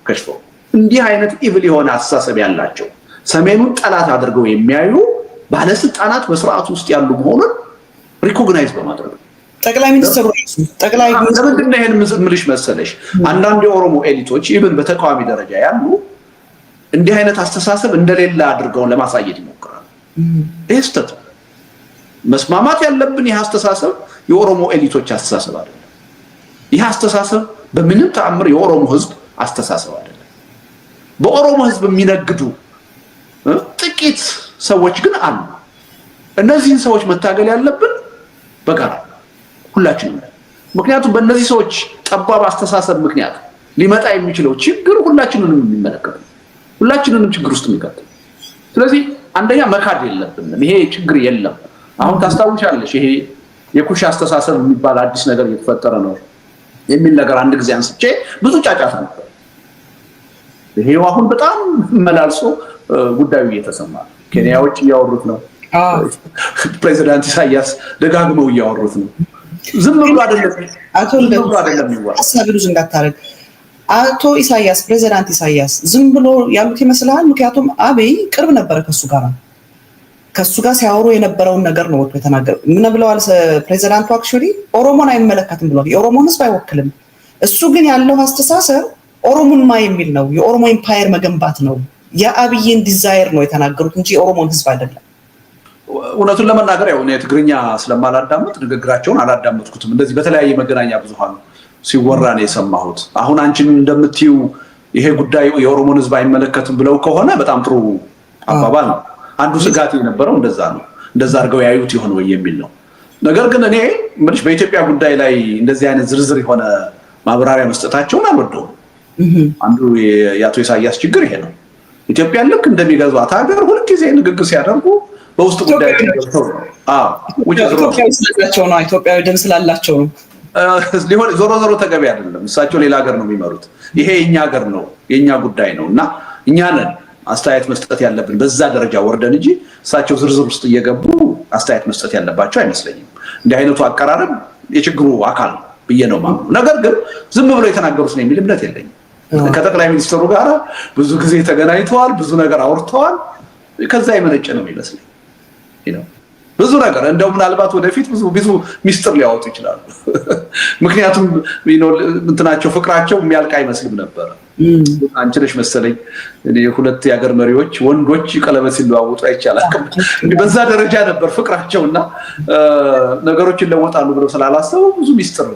ከሽፎ እንዲህ አይነት ኢቪል የሆነ አስተሳሰብ ያላቸው ሰሜኑን ጠላት አድርገው የሚያዩ ባለስልጣናት በስርዓቱ ውስጥ ያሉ መሆኑን ሪኮግናይዝ በማድረግ ጠቅላይ ሚኒስትሩ ለምንድን ነው ይሄን ምልሽ መሰለሽ አንዳንድ የኦሮሞ ኤሊቶች ኢቭን በተቃዋሚ ደረጃ ያሉ እንዲህ አይነት አስተሳሰብ እንደሌለ አድርገው ለማሳየት ይሞክራሉ። ይሄ ስህተት ነው። መስማማት ያለብን ይህ አስተሳሰብ የኦሮሞ ኤሊቶች አስተሳሰብ አይደለም። ይህ አስተሳሰብ በምንም ተአምር የኦሮሞ ህዝብ አስተሳሰብ አይደለም። በኦሮሞ ህዝብ የሚነግዱ ጥቂት ሰዎች ግን አሉ። እነዚህን ሰዎች መታገል ያለብን በጋራ ሁላችንም። ምክንያቱም በእነዚህ ሰዎች ጠባብ አስተሳሰብ ምክንያት ሊመጣ የሚችለው ችግር ሁላችንንም የሚመለከት ነው። ሁላችንንም ችግር ውስጥ የሚከተል። ስለዚህ አንደኛ መካድ የለብንም። ይሄ ችግር የለም። አሁን ታስታውሻለሽ ይሄ የኩሽ አስተሳሰብ የሚባል አዲስ ነገር እየተፈጠረ ነው የሚል ነገር አንድ ጊዜ አንስቼ ብዙ ጫጫታ ነበር። ይሄው አሁን በጣም መላልሶ ጉዳዩ እየተሰማ ነው። ኬንያዎች እያወሩት ነው። ፕሬዚዳንት ኢሳያስ ደጋግመው እያወሩት ነው። ዝም ብሎ አይደለም ሀሳብሉዝ እንዳታረግ አቶ ኢሳያስ ፕሬዚዳንት ኢሳያስ ዝም ብሎ ያሉት ይመስላል። ምክንያቱም አብይ ቅርብ ነበረ ከሱ ጋር ሲያወሩ የነበረውን ነገር ነው ወጥቶ የተናገረው። ምን ብለዋል ፕሬዚዳንቱ? አክቹሊ ኦሮሞን አይመለከትም ብለዋል። የኦሮሞን ህዝብ አይወክልም። እሱ ግን ያለው አስተሳሰብ ኦሮሞንማ የሚል ነው። የኦሮሞ ኤምፓየር መገንባት ነው። የአብይን ዲዛይር ነው የተናገሩት እንጂ የኦሮሞን ህዝብ አይደለም። እውነቱን ለመናገር ያው እኔ ትግርኛ ስለማላዳምጥ ንግግራቸውን አላዳመጥኩትም። እንደዚህ በተለያየ መገናኛ ብዙሃን ሲወራ ነው የሰማሁት። አሁን አንቺን እንደምትዩ ይሄ ጉዳይ የኦሮሞን ህዝብ አይመለከትም ብለው ከሆነ በጣም ጥሩ አባባል ነው። አንዱ ስጋት የነበረው እንደዛ ነው። እንደዛ አድርገው ያዩት ይሆን ወይ የሚል ነው። ነገር ግን እኔ ምንሽ በኢትዮጵያ ጉዳይ ላይ እንደዚህ አይነት ዝርዝር የሆነ ማብራሪያ መስጠታቸውን አልወደውም። አንዱ የአቶ ኢሳያስ ችግር ይሄ ነው። ኢትዮጵያ ልክ እንደሚገዟት ሀገር ሁልጊዜ ንግግር ሲያደርጉ በውስጥ ጉዳይ ገብተው ነው። ኢትዮጵያዊ ደም ስላላቸው ነው። ዞሮ ተገቢ አይደለም። እሳቸው ሌላ ሀገር ነው የሚመሩት። ይሄ የኛ ሀገር ነው፣ የኛ ጉዳይ ነው እና እኛ ነን አስተያየት መስጠት ያለብን በዛ ደረጃ ወርደን እንጂ እሳቸው ዝርዝር ውስጥ እየገቡ አስተያየት መስጠት ያለባቸው አይመስለኝም። እንዲህ አይነቱ አቀራረብ የችግሩ አካል ብዬ ነው የማምነው። ነገር ግን ዝም ብሎ የተናገሩት ነው የሚል እምነት የለኝም። ከጠቅላይ ሚኒስትሩ ጋር ብዙ ጊዜ ተገናኝተዋል፣ ብዙ ነገር አውርተዋል። ከዛ የመነጨ ነው የሚመስለኝ ብዙ ነገር እንደው ምናልባት ወደፊት ብዙ ሚስጥር ሊያወጡ ይችላሉ። ምክንያቱም እንትናቸው ፍቅራቸው የሚያልቅ አይመስልም ነበር። አንቺ ነሽ መሰለኝ ሁለት የሀገር መሪዎች ወንዶች ቀለበት ሲለዋወጡ አይቻላል። በዛ ደረጃ ነበር ፍቅራቸውና ነገሮች ይለወጣሉ ብለው ስላላሰቡ ብዙ ሚስጥር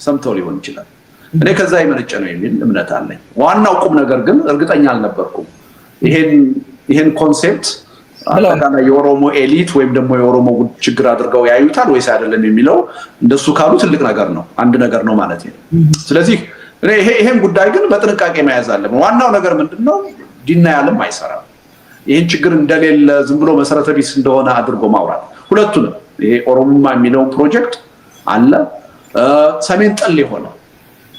ሰምተው ሊሆን ይችላል። እኔ ከዛ የመነጨ ነው የሚል እምነት አለኝ። ዋናው ቁም ነገር ግን እርግጠኛ አልነበርኩም ይሄን ኮንሴፕት አጠቃላይ የኦሮሞ ኤሊት ወይም ደግሞ የኦሮሞ ችግር አድርገው ያዩታል ወይስ አይደለም የሚለው እንደሱ ካሉ ትልቅ ነገር ነው፣ አንድ ነገር ነው ማለት ነው። ስለዚህ ይሄን ጉዳይ ግን በጥንቃቄ መያዝ አለብን። ዋናው ነገር ምንድነው? ዲናያልም አይሰራም። ይሄን ችግር እንደሌለ ዝም ብሎ መሰረተ ቢስ እንደሆነ አድርጎ ማውራት ሁለቱንም ይሄ ኦሮሞማ የሚለው ፕሮጀክት አለ፣ ሰሜን ጠል የሆነ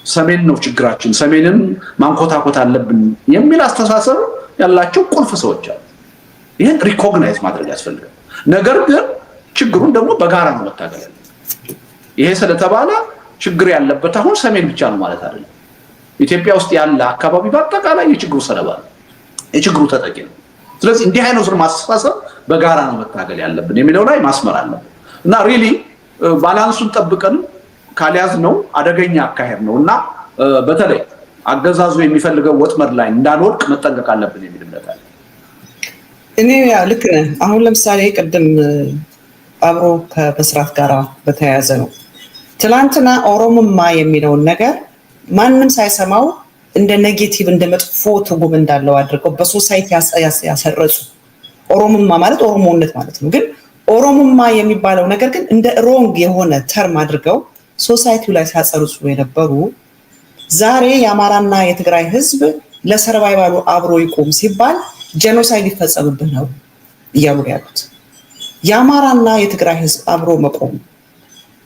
ሰሜን ነው ችግራችን፣ ሰሜንን ማንኮታኮት አለብን የሚል አስተሳሰብ ያላቸው ቁልፍ ሰዎች አሉ። ይሄን ሪኮግናይዝ ማድረግ ያስፈልጋል። ነገር ግን ችግሩን ደግሞ በጋራ ነው መታገል ያለብን። ይሄ ስለተባለ ችግር ያለበት አሁን ሰሜን ብቻ ነው ማለት አይደለም። ኢትዮጵያ ውስጥ ያለ አካባቢ በአጠቃላይ የችግሩ ሰለባ ነው፣ የችግሩ ተጠቂ ነው። ስለዚህ እንዲህ አይነት ማስተሳሰብ በጋራ ነው መታገል ያለብን የሚለው ላይ ማስመር አለብን እና ሪሊ ባላንሱን ጠብቀን ካልያዝ ነው አደገኛ አካሄድ ነው እና በተለይ አገዛዙ የሚፈልገው ወጥመድ ላይ እንዳንወድቅ መጠንቀቅ አለብን የሚል እምነት አለ። እኔ ልክ ነህ። አሁን ለምሳሌ ቅድም አብሮ ከመስራት ጋር በተያያዘ ነው። ትላንትና ኦሮሞማ የሚለውን ነገር ማንም ሳይሰማው እንደ ኔጌቲቭ እንደ መጥፎ ትርጉም እንዳለው አድርገው በሶሳይቲ ያሰረጹ። ኦሮሞማ ማለት ኦሮሞነት ማለት ነው። ግን ኦሮሞማ የሚባለው ነገር ግን እንደ ሮንግ የሆነ ተርም አድርገው ሶሳይቲው ላይ ሲያጸርጹ የነበሩ ዛሬ የአማራና የትግራይ ህዝብ ለሰርቫይቫሉ አብሮ ይቆም ሲባል ጄኖሳይድ ይፈጸምብህ ነው እያሉ ያሉት። የአማራና የትግራይ ህዝብ አብሮ መቆም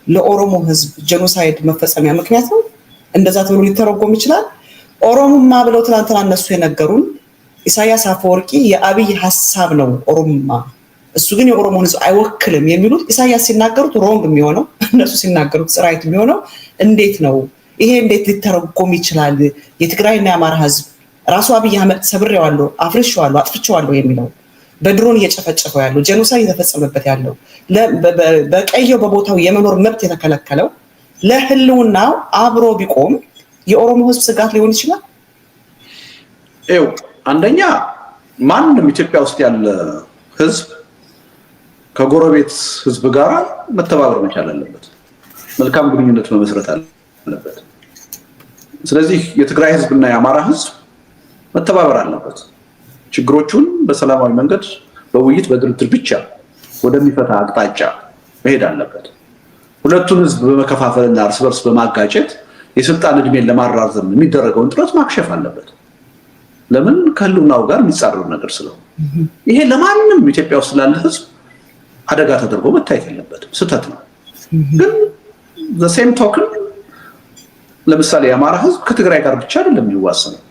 ለኦሮሞ ህዝብ ጄኖሳይድ መፈጸሚያ ምክንያት ነው። እንደዛ ተብሎ ሊተረጎም ይችላል። ኦሮሞማ ብለው ትናንትና እነሱ የነገሩን ኢሳያስ አፈወርቂ የአብይ ሀሳብ ነው ኦሮሞማ፣ እሱ ግን የኦሮሞን ህዝብ አይወክልም የሚሉት ኢሳያስ ሲናገሩት ሮንግ የሚሆነው እነሱ ሲናገሩት ራይት የሚሆነው እንዴት ነው? ይሄ እንዴት ሊተረጎም ይችላል? የትግራይና የአማራ ህዝብ ራሱ አብይ አህመድ ሰብሬዋለሁ፣ አፍርሼዋለሁ፣ አጥፍቼዋለሁ የሚለው በድሮን እየጨፈጨፈው ያለው ጄኖሳይድ የተፈጸመበት ያለው በቀየው በቦታው የመኖር መብት የተከለከለው ለህልውናው አብሮ ቢቆም የኦሮሞ ህዝብ ስጋት ሊሆን ይችላል። ይኸው አንደኛ ማንም ኢትዮጵያ ውስጥ ያለ ህዝብ ከጎረቤት ህዝብ ጋር መተባበር መቻል አለበት፣ መልካም ግንኙነት መመስረት አለበት። ስለዚህ የትግራይ ህዝብና የአማራ ህዝብ መተባበር አለበት። ችግሮቹን በሰላማዊ መንገድ በውይይት በድርድር ብቻ ወደሚፈታ አቅጣጫ መሄድ አለበት። ሁለቱን ህዝብ በመከፋፈልና እርስ በርስ በማጋጨት የስልጣን እድሜን ለማራዘም የሚደረገውን ጥረት ማክሸፍ አለበት። ለምን ከህልውናው ጋር የሚጻረር ነገር ስለሆነ ይሄ ለማንም ኢትዮጵያ ውስጥ ላለ ህዝብ አደጋ ተደርጎ መታየት የለበትም፣ ስህተት ነው። ግን ዘሴም ቶክን ለምሳሌ የአማራ ህዝብ ከትግራይ ጋር ብቻ አይደለም የሚዋሰነው፣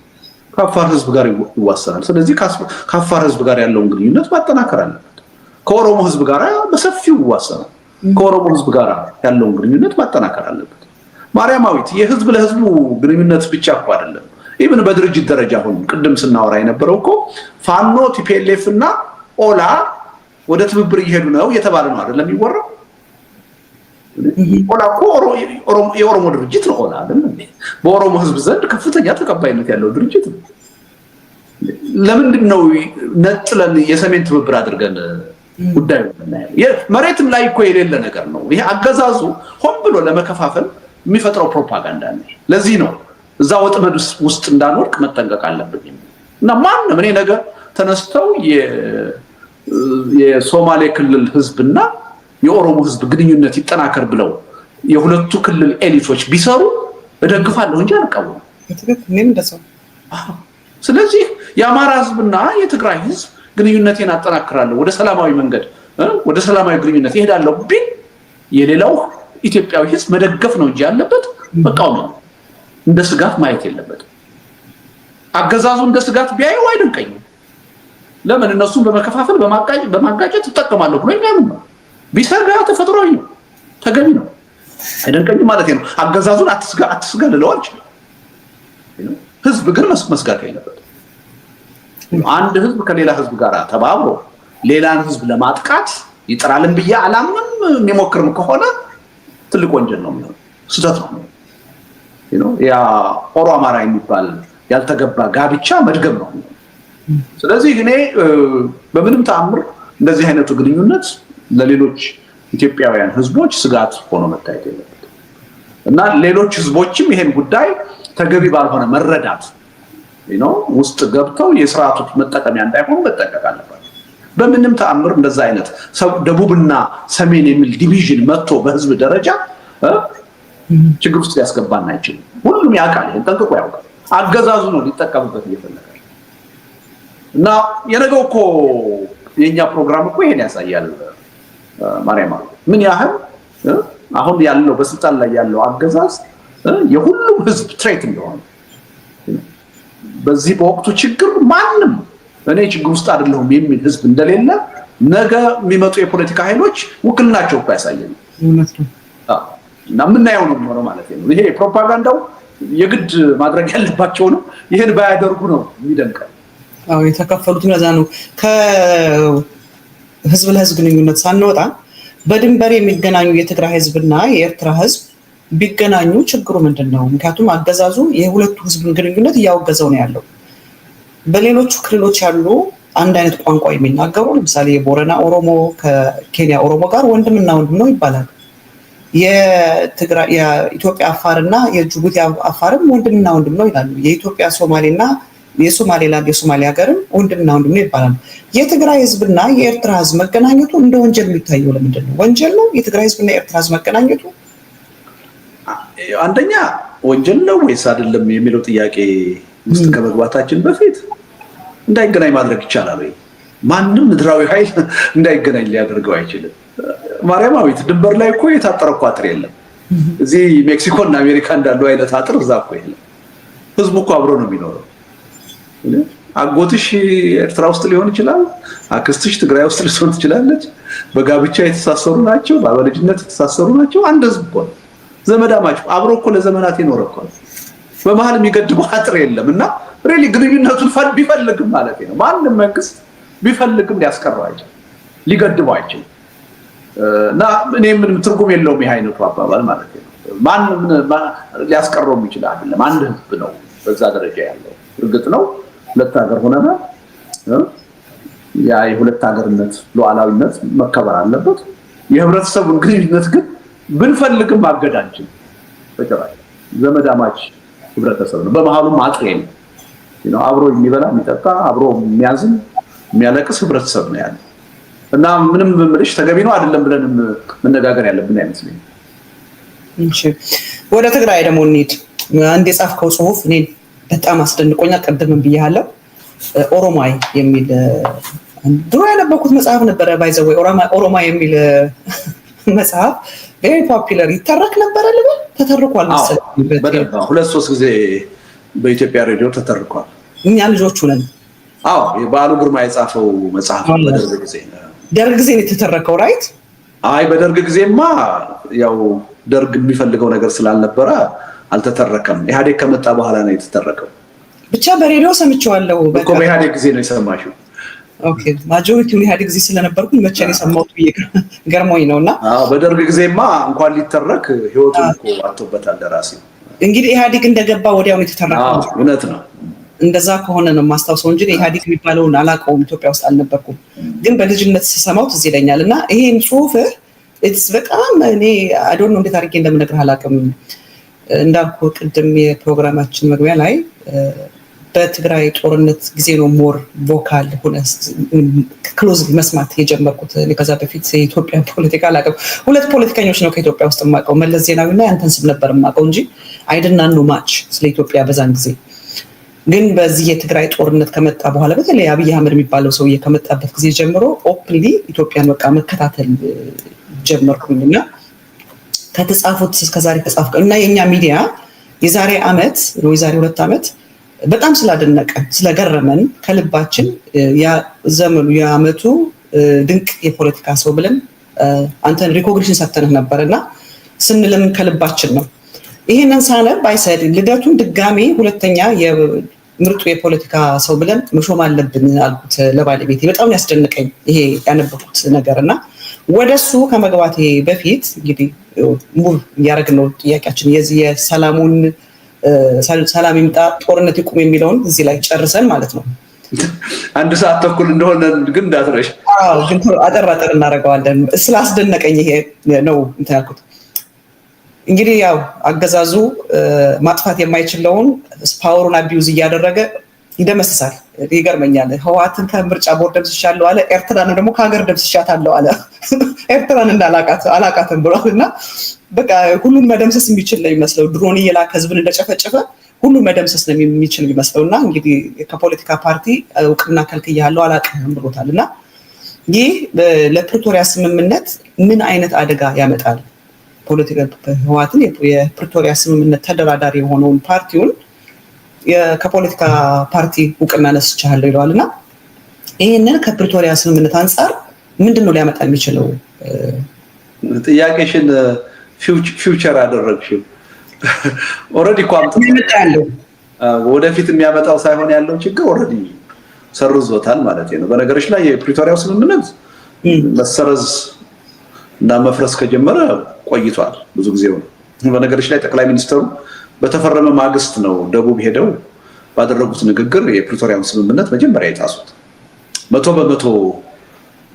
ከአፋር ህዝብ ጋር ይዋሰናል። ስለዚህ ከአፋር ህዝብ ጋር ያለውን ግንኙነት ማጠናከር አለበት። ከኦሮሞ ህዝብ ጋር በሰፊው ይዋሰናል። ከኦሮሞ ህዝብ ጋር ያለውን ግንኙነት ማጠናከር አለበት። ማርያማዊት የህዝብ ለህዝቡ ግንኙነት ብቻ እኮ አይደለም። ኢቭን በድርጅት ደረጃ አሁን ቅድም ስናወራ የነበረው እኮ ፋኖ ቲፒኤልኤፍ እና ኦላ ወደ ትብብር እየሄዱ ነው እየተባለ ነው አይደለም የሚወራው። ኦላ እኮ የኦሮሞ ድርጅት ነው። ኦላ አይደለም በኦሮሞ ህዝብ ዘንድ ከፍተኛ ተቀባይነት ያለው ድርጅት ነው። ለምንድን ነው ነጥለን የሰሜን ትብብር አድርገን ጉዳዩ እናያለን? መሬትም ላይ እኮ የሌለ ነገር ነው ይሄ። አገዛዙ ሆን ብሎ ለመከፋፈል የሚፈጥረው ፕሮፓጋንዳ ነው። ለዚህ ነው እዛ ወጥመድ ውስጥ እንዳንወድቅ መጠንቀቅ አለብን። እና ማንም እኔ ነገር ተነስተው የሶማሌ ክልል ህዝብና የኦሮሞ ህዝብ ግንኙነት ይጠናከር ብለው የሁለቱ ክልል ኤሊቶች ቢሰሩ እደግፋለሁ እንጂ አልቃወምም። ስለዚህ የአማራ ህዝብና የትግራይ ህዝብ ግንኙነቴን አጠናክራለሁ፣ ወደ ሰላማዊ መንገድ ወደ ሰላማዊ ግንኙነት ይሄዳለሁ ቢል የሌላው ኢትዮጵያዊ ህዝብ መደገፍ ነው እንጂ ያለበት መቃወም ነው። እንደ ስጋት ማየት የለበትም። አገዛዙ እንደ ስጋት ቢያየው አይደንቀኝም። ለምን እነሱን በመከፋፈል በማጋጨት ይጠቀማለሁ ብሎ የሚያምን ነው። ቢሰጋ ተፈጥሯዊ ነው፣ ተገቢ ነው። አይደንቀኝም ማለት ነው። አገዛዙን አትስጋ ልለው አልችልም። ህዝብ ግን መስጋት የለበትም። አንድ ህዝብ ከሌላ ህዝብ ጋር ተባብሮ ሌላን ህዝብ ለማጥቃት ይጥራልን ብዬ አላምንም። የሚሞክርም ከሆነ ትልቅ ወንጀል ነው የሚሆነው፣ ስህተት ነው። ያ ኦሮ አማራ የሚባል ያልተገባ ጋብቻ መድገም ነው። ስለዚህ እኔ በምንም ተአምር እንደዚህ አይነቱ ግንኙነት ለሌሎች ኢትዮጵያውያን ህዝቦች ስጋት ሆኖ መታየት የለበትም እና ሌሎች ህዝቦችም ይሄን ጉዳይ ተገቢ ባልሆነ መረዳት ውስጥ ገብተው የስርዓቱ መጠቀሚያ እንዳይሆኑ መጠንቀቅ አለባቸው። በምንም ተአምር እንደዛ አይነት ደቡብና ሰሜን የሚል ዲቪዥን መጥቶ በህዝብ ደረጃ ችግር ውስጥ ሊያስገባን አይችልም። ሁሉም ያውቃል፣ ይሄን ጠንቅቆ ያውቃል። አገዛዙ ነው ሊጠቀምበት እየፈለገ እና የነገው እኮ የኛ ፕሮግራም እኮ ይሄን ያሳያል። ማርያም ምን ያህል አሁን ያለው በስልጣን ላይ ያለው አገዛዝ የሁሉም ህዝብ ትሬት እንደሆነ በዚህ በወቅቱ ችግር ማንም እኔ ችግር ውስጥ አይደለሁም የሚል ህዝብ እንደሌለ ነገ የሚመጡ የፖለቲካ ኃይሎች ውክልናቸው እኮ ያሳያል። እና ምናየው ነው የሚሆነው ማለት ነው። ይሄ ፕሮፓጋንዳው የግድ ማድረግ ያለባቸው ነው። ይሄን ባያደርጉ ነው የሚደንቀው። አዎ የተከፈሉት ለዛ ነው። ከህዝብ ለህዝብ ግንኙነት ሳንወጣ በድንበር የሚገናኙ የትግራይ ህዝብና የኤርትራ ህዝብ ቢገናኙ ችግሩ ምንድነው? ምክንያቱም አገዛዙ የሁለቱ ህዝብን ግንኙነት እያወገዘው ነው ያለው። በሌሎቹ ክልሎች ያሉ አንድ አይነት ቋንቋ የሚናገሩ ለምሳሌ የቦረና ኦሮሞ ከኬንያ ኦሮሞ ጋር ወንድምና ወንድም ነው ይባላል። የኢትዮጵያ አፋርና የጅቡቲ አፋርም ወንድምና ወንድም ነው ይላሉ። የኢትዮጵያ ሶማሌና የሶማሌላንድ የሶማሌ ሀገርም ወንድምና ወንድም ነው ይባላል። የትግራይ ህዝብና የኤርትራ ህዝብ መገናኘቱ እንደ ወንጀል የሚታየው ለምንድን ነው? ወንጀል ነው የትግራይ ህዝብና የኤርትራ ህዝብ መገናኘቱ? አንደኛ ወንጀል ነው ወይስ አይደለም የሚለው ጥያቄ ውስጥ ከመግባታችን በፊት እንዳይገናኝ ማድረግ ይቻላል ወይ? ማንም ምድራዊ ኃይል እንዳይገናኝ ሊያደርገው አይችልም። ማርያማዊት ድንበር ላይ እኮ የታጠረ እኮ አጥር የለም። እዚህ ሜክሲኮ እና አሜሪካ እንዳለው አይነት አጥር እዛ እኮ የለም። ህዝቡ እኮ አብሮ ነው የሚኖረው። አጎትሽ ኤርትራ ውስጥ ሊሆን ይችላል፣ አክስትሽ ትግራይ ውስጥ ልትሆን ትችላለች። በጋብቻ የተሳሰሩ ናቸው፣ በልጅነት የተሳሰሩ ናቸው። አንድ ህዝብ እኮ ነው። ዘመዳማችሁ አብሮ እኮ ለዘመናት የኖረ እኮ ነው። በመሀል የሚገድበው አጥር የለም እና ሪሊ ግንኙነቱን ቢፈልግም ማለት ነው ማንም መንግስት ቢፈልግም ሊያስቀረው አይችልም፣ ሊገድበው አይችልም። እና እኔ ምንም ትርጉም የለውም ይህ አይነቱ አባባል ማለት ነው። ማንም ሊያስቀረው የሚችል አይደለም። አንድ ህዝብ ነው በዛ ደረጃ ያለው። እርግጥ ነው ሁለት ሀገር ሆነናል። ያ የሁለት ሀገርነት ሉዓላዊነት መከበር አለበት። የህብረተሰቡን ግንኙነት ግን ብንፈልግም ማገድ አንችልም። በጭራሽ ዘመዳማች ህብረተሰብ ነው። በመሀሉም አጥር የለም። አብሮ የሚበላ የሚጠጣ አብሮ የሚያዝን የሚያለቅስ ህብረተሰብ ነው ያለው እና ምንም ምልሽ ተገቢ ነው አይደለም ብለንም መነጋገር ያለብን አይመስለኝም። እሺ ወደ ትግራይ ደግሞ እንሂድ። አንድ የጻፍከው ጽሁፍ እኔ በጣም አስደንቆኛል። ቀደምም ብያለሁ። ኦሮማይ የሚል ድሮ ያነበብኩት መጽሐፍ ነበረ። ባይዘው ኦሮማይ የሚል መጽሐፍ ቬሪ ፖፑላር ይተረክ ነበረ ልበል ተተርኳል መሰለኝ። በደንብ 2-3 ጊዜ በኢትዮጵያ ሬዲዮ ተተርኳል። እኛ ልጆቹ ነን። አዎ የበዓሉ ግርማ የጻፈው መጽሐፍ በደርግ ጊዜ ደርግ ጊዜ ነው የተተረከው ራይት? አይ በደርግ ጊዜማ ያው ደርግ የሚፈልገው ነገር ስላልነበረ አልተተረከም። ኢህአዴግ ከመጣ በኋላ ነው የተተረከው። ብቻ በሬዲዮ ሰምቼዋለሁ። እኮ በኢህአዴግ ጊዜ ነው የሰማሽው? ኦኬ ማጆሪቲውን ኢህአዴግ ጊዜ ስለነበርኩኝ መቼ ነው የሰማሁት ብዬ ገርሞኝ ነውና። አዎ በደርግ ጊዜማ እንኳን ሊተረክ ህይወቱን እኮ አጥቶበታል ደራሲ። እንግዲህ ኢህአዴግ እንደገባ ወዲያው ነው የተተረከው። እውነት ነው። እንደዛ ከሆነ ነው የማስታውሰው እንጂ ኢህአዴግ የሚባለውን አላውቀውም። ኢትዮጵያ ውስጥ አልነበርኩም፣ ግን በልጅነት ስሰማው ትዝ ይለኛል። እና ይሄን ጽሁፍ በጣም እኔ አዶን ነው እንዴት አድርጌ እንደምነግርህ አላውቅም። እንዳልኩ ቅድም የፕሮግራማችን መግቢያ ላይ በትግራይ ጦርነት ጊዜ ነው ሞር ቮካል ሆነ ክሎዝ መስማት የጀመርኩት። ከዛ በፊት የኢትዮጵያ ፖለቲካ አላውቅም። ሁለት ፖለቲከኞች ነው ከኢትዮጵያ ውስጥ የማውቀው፣ መለስ ዜናዊና ያንተን ስም ነበር የማውቀው እንጂ አይደናኑ ማች ስለ ኢትዮጵያ በዛን ጊዜ። ግን በዚህ የትግራይ ጦርነት ከመጣ በኋላ በተለይ አብይ አህመድ የሚባለው ሰውዬ ከመጣበት ጊዜ ጀምሮ ኦፕንሊ ኢትዮጵያን በቃ መከታተል ጀመርኩኝ እና ከተጻፉት እስከዛሬ ተጻፉ እና የኛ ሚዲያ የዛሬ ዓመት ወይ የዛሬ 2 ዓመት በጣም ስላደነቀን ስለገረመን ከልባችን ዘመኑ የዓመቱ ድንቅ የፖለቲካ ሰው ብለን አንተን ሪኮግኒሽን ሰጥተንህ ነበርና ስንልም ከልባችን ነው። ይሄንን ሳነብ ባይሰድ ልደቱን ድጋሚ ሁለተኛ የምርጡ የፖለቲካ ሰው ብለን መሾም አለብን አልኩት ለባለቤቴ። በጣም ያስደንቀኝ ይሄ ያነበብኩት ነገርና ወደሱ ከመግባቴ በፊት እንግዲህ ሙሉ ያደረግን ነው ጥያቄያችን የዚህ የሰላሙን ሰላም ይምጣ ጦርነት ይቁም የሚለውን እዚህ ላይ ጨርሰን ማለት ነው። 1 ሰዓት ተኩል እንደሆነ ግን እንዳትረሽ። አዎ ግን አጠር እናደርገዋለን። ስላስደነቀኝ ይሄ ነው እንትን ያልኩት። እንግዲህ ያው አገዛዙ ማጥፋት የማይችለውን ፓወሩን አቢዩዝ እያደረገ ይደመስሳል። ይገርመኛል። ህወሓትን ከምርጫ ቦርድ ደምስሻለሁ አለ፣ ኤርትራን ደግሞ ከሀገር ደምስሻታለሁ አለ። ኤርትራን አላቃትም ብሏል። እና በቃ ሁሉን መደምሰስ የሚችል ነው የሚመስለው። ድሮን እየላከ ህዝብን እንደጨፈጨፈ ሁሉን መደምሰስ ነው የሚችል የሚመስለው። እና እንግዲህ ከፖለቲካ ፓርቲ እውቅና ከልክያለሁ አላውቅም ብሎታል። እና ይህ ለፕሪቶሪያ ስምምነት ምን አይነት አደጋ ያመጣል? ህወሓትን የፕሪቶሪያ ስምምነት ተደራዳሪ የሆነውን ፓርቲውን ከፖለቲካ ፓርቲ እውቅና ነስቻለሁ ይለዋል። እና ይህንን ከፕሪቶሪያ ስምምነት አንጻር ምንድን ነው ሊያመጣ የሚችለው? ጥያቄሽን ፊውቸር አደረግሽው። ኦልሬዲ እኮ አምጥቷል። ወደፊት የሚያመጣው ሳይሆን ያለው ችግር ኦልሬዲ ሰርዞታል ማለት ነው። በነገሮች ላይ የፕሪቶሪያው ስምምነት መሰረዝ እና መፍረስ ከጀመረ ቆይቷል፣ ብዙ ጊዜው ነው። በነገሮች ላይ ጠቅላይ ሚኒስትሩ በተፈረመ ማግስት ነው ደቡብ ሄደው ባደረጉት ንግግር የፕሪቶሪያውን ስምምነት መጀመሪያ የጣሱት። 100%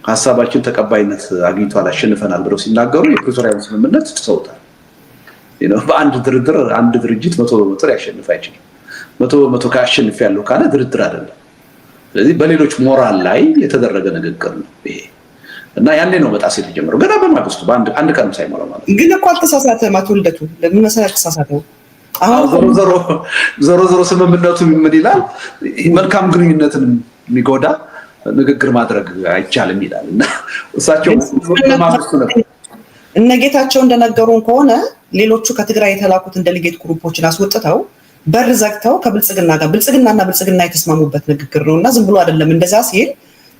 ሀሳባችን ተቀባይነት አግኝቷል፣ አሸንፈናል ብለው ሲናገሩ የፕሪቶሪያውን ስምምነት ጥሰውታል። በአንድ ድርድር አንድ ድርጅት 100% ሊያሸንፍ አይችልም። 100% ካሸንፍ ያለው ካለ ድርድር አይደለም። ስለዚህ በሌሎች ሞራል ላይ የተደረገ ንግግር ነው ይሄ እና ያኔ ነው መጣስ የተጀመረው ገና በማግስቱ በአንድ ቀን ሳይሞላው ማለት ነው። ግን እኮ አልተሳሳተም አቶ ልደቱ። ለምን መሰለህ ተሳሳተው? ዞሮ ስምምነቱ ምን ይላል? መልካም ግንኙነትን የሚጎዳ ንግግር ማድረግ አይቻልም ይላል። እና እሳቸው በማግስቱ ነው እነ ጌታቸው እንደነገሩን ከሆነ ሌሎቹ ከትግራይ የተላኩትን ዴሊጌት ግሩፖችን አስወጥተው በር ዘግተው ብልጽግናና ብልጽግና የተስማሙበት ንግግር ነው እና ዝም ብሎ አይደለም። እንደዛ ሲል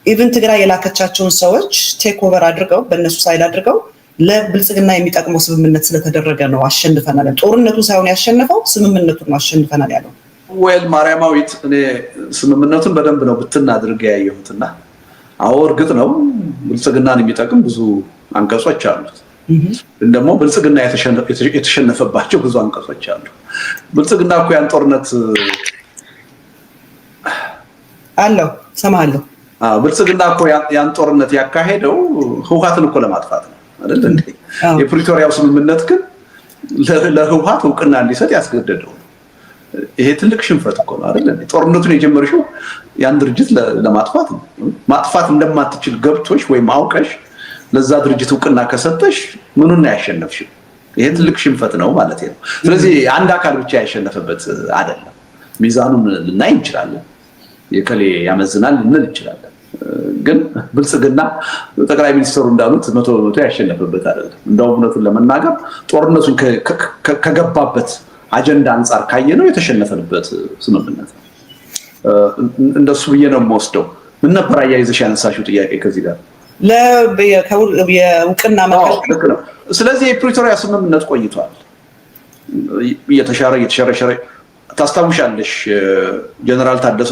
ኢቭን ትግራይ የላከቻቸውን ሰዎች ቴክ ኦቨር አድርገው በእነሱ ሳይድ አድርገው ለብልጽግና የሚጠቅመው ስምምነት ስለተደረገ ነው አሸንፈናል። ጦርነቱ ሳይሆን ያሸነፈው ስምምነቱን ነው አሸንፈናል ያለው። ወይል ማርያማዊት እኔ ስምምነቱን በደንብ ነው ብትና አድርጌ ያየሁትና አዎ እርግጥ ነው ብልጽግናን የሚጠቅም ብዙ አንቀጾች አሉት። ደግሞ ብልጽግና የተሸነፈባቸው ብዙ አንቀጾች አሉ። ብልጽግና እኮ ያን ጦርነት አለው ሰማለሁ። ብልጽግና እኮ ያን ጦርነት ያካሄደው ህወሓትን እኮ ለማጥፋት ነው አይደል እንዴ? የፕሪቶሪያው ስምምነት ግን ለህወሓት እውቅና እንዲሰጥ ያስገደደው። ይሄ ትልቅ ሽንፈት እኮ ነው አይደል እንዴ? ጦርነቱን የጀመርሽው ያን ድርጅት ለማጥፋት ነው። ማጥፋት እንደማትችል ገብቶሽ ወይም አውቀሽ ለዛ ድርጅት እውቅና ከሰጠሽ ምኑን ያሸነፍሽው? ይሄ ትልቅ ሽንፈት ነው ማለት ነው። ስለዚህ አንድ አካል ብቻ ያሸነፈበት አይደለም። ሚዛኑን ልናይ እንችላለን። የከሌ ያመዝናል ልንል እንችላለን። ግን ብልጽግና ጠቅላይ ሚኒስትሩ እንዳሉት 100% ያሸነፈበት አይደለም። እንደው እውነቱን ለመናገር ጦርነቱን ከገባበት አጀንዳ አንጻር ካየነው የተሸነፈበት ስምምነት ነው። እንደሱ ብዬ ነው የምወስደው። ምን ነበር አያይዘሽ ያነሳሽው ጥያቄ ከዚህ ጋር? የእውቅና መከልከል ነው። ስለዚህ የፕሪቶሪያ ስምምነት ቆይቷል። እየተሸረሸረ ታስታውሻለሽ፣ ጀነራል ታደሰ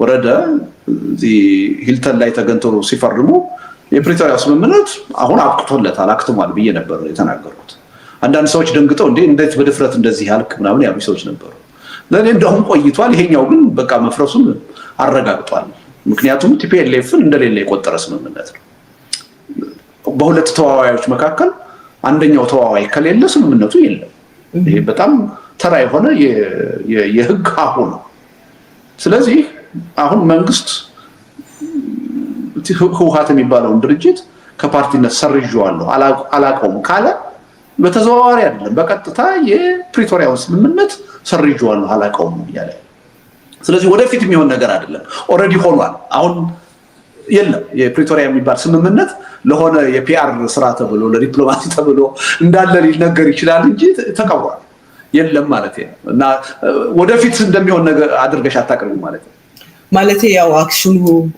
ወረደ እዚህ ሂልተን ላይ ተገንጥሎ ሲፈርሙ የፕሪቶሪያ ስምምነት አሁን አብቅቶለታል አክትሟል ብዬ ነበር የተናገርኩት። አንዳንድ ሰዎች ደንግጠው እንዴት በድፍረት እንደዚህ ያልክ ምናምን ያሉ ሰዎች ነበሩ። ለእኔ እንደውም ቆይቷል፣ ይሄኛው ግን በቃ መፍረሱን አረጋግጧል። ምክንያቱም ቲፒኤልኤፍን እንደሌለ የቆጠረ ስምምነት ነው። በሁለት ተዋዋዮች መካከል አንደኛው ተዋዋይ ከሌለ ስምምነቱ የለም። ይሄ በጣም ተራ የሆነ የህግ ሀሁ ነው። ስለዚህ አሁን መንግስት ህወሓት የሚባለውን ድርጅት ከፓርቲነት ሰርዤዋለሁ አላውቀውም ካለ በተዘዋዋሪ አይደለም በቀጥታ የፕሪቶሪያውን ስምምነት ሰርዤዋለሁ አላውቀውም እያለ። ስለዚህ ወደፊት የሚሆን ነገር አይደለም፣ ኦልሬዲ ሆኗል። አሁን የለም የፕሪቶሪያ የሚባል ስምምነት ለሆነ የፒአር ስራ ተብሎ ለዲፕሎማሲ ተብሎ እንዳለ ሊነገር ይችላል እንጂ ተቀብሯል የለም ማለት ነው። እና ወደፊት እንደሚሆን ነገር አድርገሽ አታቅርቡ ማለት ነው። ማለት ያው አክሽኑ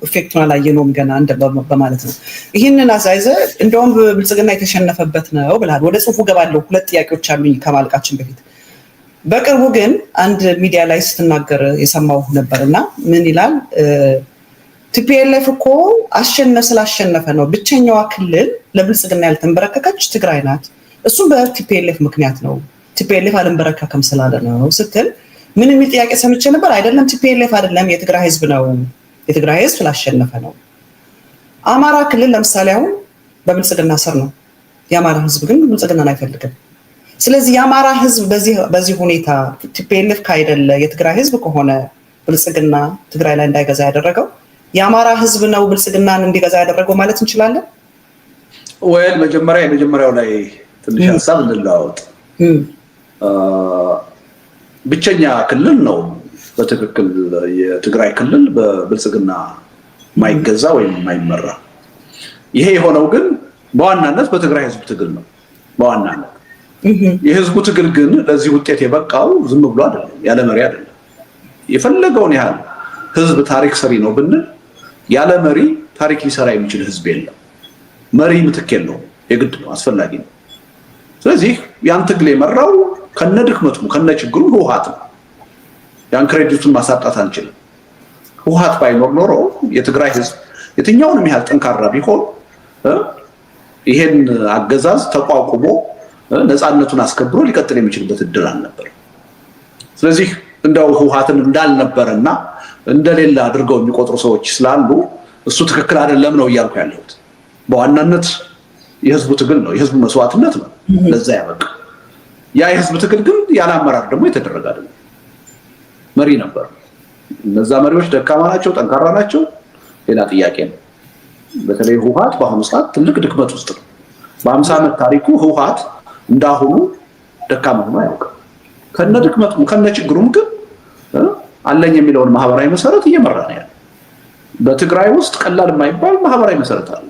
ኢፌክቱን አላየነውም ገና በማለት ነው። ይህንን አሳይዘ እንደውም ብልጽግና የተሸነፈበት ነው ብለሃል። ወደ ጽሁፉ ገባለሁ። ሁለት ጥያቄዎች አሉኝ ከማልቃችን በፊት። በቅርቡ ግን አንድ ሚዲያ ላይ ስትናገር የሰማው ነበርና ምን ይላል? ቲፒኤልኤፍ እኮ ስላሸነፈ ነው ብቸኛዋ ክልል ለብልጽግና ያልተንበረከከች ትግራይ ናት፣ እሱም በቲፒኤልኤፍ ምክንያት ነው፣ ቲፒኤልኤፍ አልንበረከከም ስላለ ነው ስትል ምን የሚል ጥያቄ ሰምቼ ነበር። አይደለም ቲፒኤልኤፍ አይደለም የትግራይ ህዝብ ነው፣ የትግራይ ህዝብ ስላሸነፈ ነው። አማራ ክልል ለምሳሌ አሁን በብልጽግና ስር ነው፣ የአማራ ህዝብ ግን ብልጽግናን አይፈልግም። ስለዚህ የአማራ ህዝብ በዚህ ሁኔታ ቲፒኤልኤፍ ካይደለ የትግራይ ህዝብ ከሆነ ብልጽግና ትግራይ ላይ እንዳይገዛ ያደረገው የአማራ ህዝብ ነው ብልጽግናን እንዲገዛ ያደረገው ማለት እንችላለን? ወይ የመጀመሪያው ላይ ትንሽ ሀሳብ እንለዋወጥ። ብቸኛ ክልል ነው በትክክል የትግራይ ክልል በብልጽግና ማይገዛ ወይም ማይመራ። ይሄ የሆነው ግን በዋናነት በትግራይ ህዝብ ትግል ነው። በዋናነት የህዝቡ ትግል ግን ለዚህ ውጤት የበቃው ዝም ብሎ አይደለም፣ ያለ መሪ አይደለም። የፈለገውን ያህል ህዝብ ታሪክ ሰሪ ነው ብንል ያለ መሪ ታሪክ ሊሰራ የሚችል ህዝብ የለም። መሪ ምትክ የለውም፣ የግድ ነው፣ አስፈላጊ ነው። ስለዚህ ያን ትግል የመራው ከነድክመቱ ከነችግሩ ህወሓት ነው። ያን ክሬዲቱን ማሳጣት አንችልም። ህወሓት ባይኖር ኖሮ የትግራይ ህዝብ የትኛውንም ያህል ጠንካራ ቢሆን ይሄን አገዛዝ ተቋቁሞ ነፃነቱን አስከብሮ ሊቀጥል የሚችልበት እድል አልነበር። ስለዚህ እንደው ህወሓትን እንዳልነበረና እንደሌላ አድርገው የሚቆጥሩ ሰዎች ስላሉ እሱ ትክክል አይደለም ነው እያልኩ ያለሁት። በዋናነት የህዝቡ ትግል ነው፣ የህዝቡ መስዋዕትነት ነው ለዛ ያበቃ። ያ የህዝብ ትግል ግን ያለ አመራር ደግሞ የተደረገ አይደለም። መሪ ነበር። እነዛ መሪዎች ደካማ ናቸው፣ ጠንካራ ናቸው፣ ሌላ ጥያቄ ነው። በተለይ ህወሓት በአሁኑ ሰዓት ትልቅ ድክመት ውስጥ ነው። በ50 ዓመት ታሪኩ ህወሓት እንዳሁኑ ደካማ ሆኖ አያውቅም። ከነ ድክመቱም ከነ ችግሩም ግን አለኝ የሚለውን ማህበራዊ መሰረት እየመራ ነው ያለው። በትግራይ ውስጥ ቀላል የማይባል ማህበራዊ መሰረት አለ።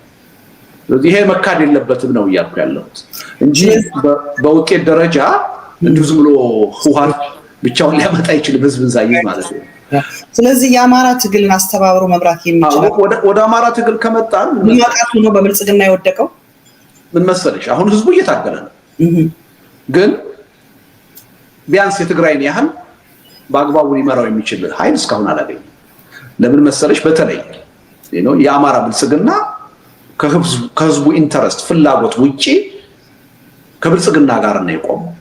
ስለዚህ ይሄ መካድ የለበትም ነው እያልኩ ያለሁት እንጂ በውጤት ደረጃ እንዲሁ ዝም ብሎ ህወሓት ብቻውን ሊያመጣ አይችልም ህዝብን ሳይዝ ማለት ነው። ስለዚህ የአማራ ትግልን አስተባብሮ መምራት የሚችለው ወደ አማራ ትግል ከመጣን ማቃቱ ነው በብልጽግና የወደቀው። ምን መሰለሽ አሁን ህዝቡ እየታገለ ነው፣ ግን ቢያንስ የትግራይን ያህል በአግባቡ ሊመራው የሚችል ኃይል እስካሁን አላገኘም። ለምን መሰለሽ በተለይ የአማራ ብልጽግና ከህዝቡ ኢንተረስት ፍላጎት ውጪ ከብልጽግና ጋር ነው የቆመው።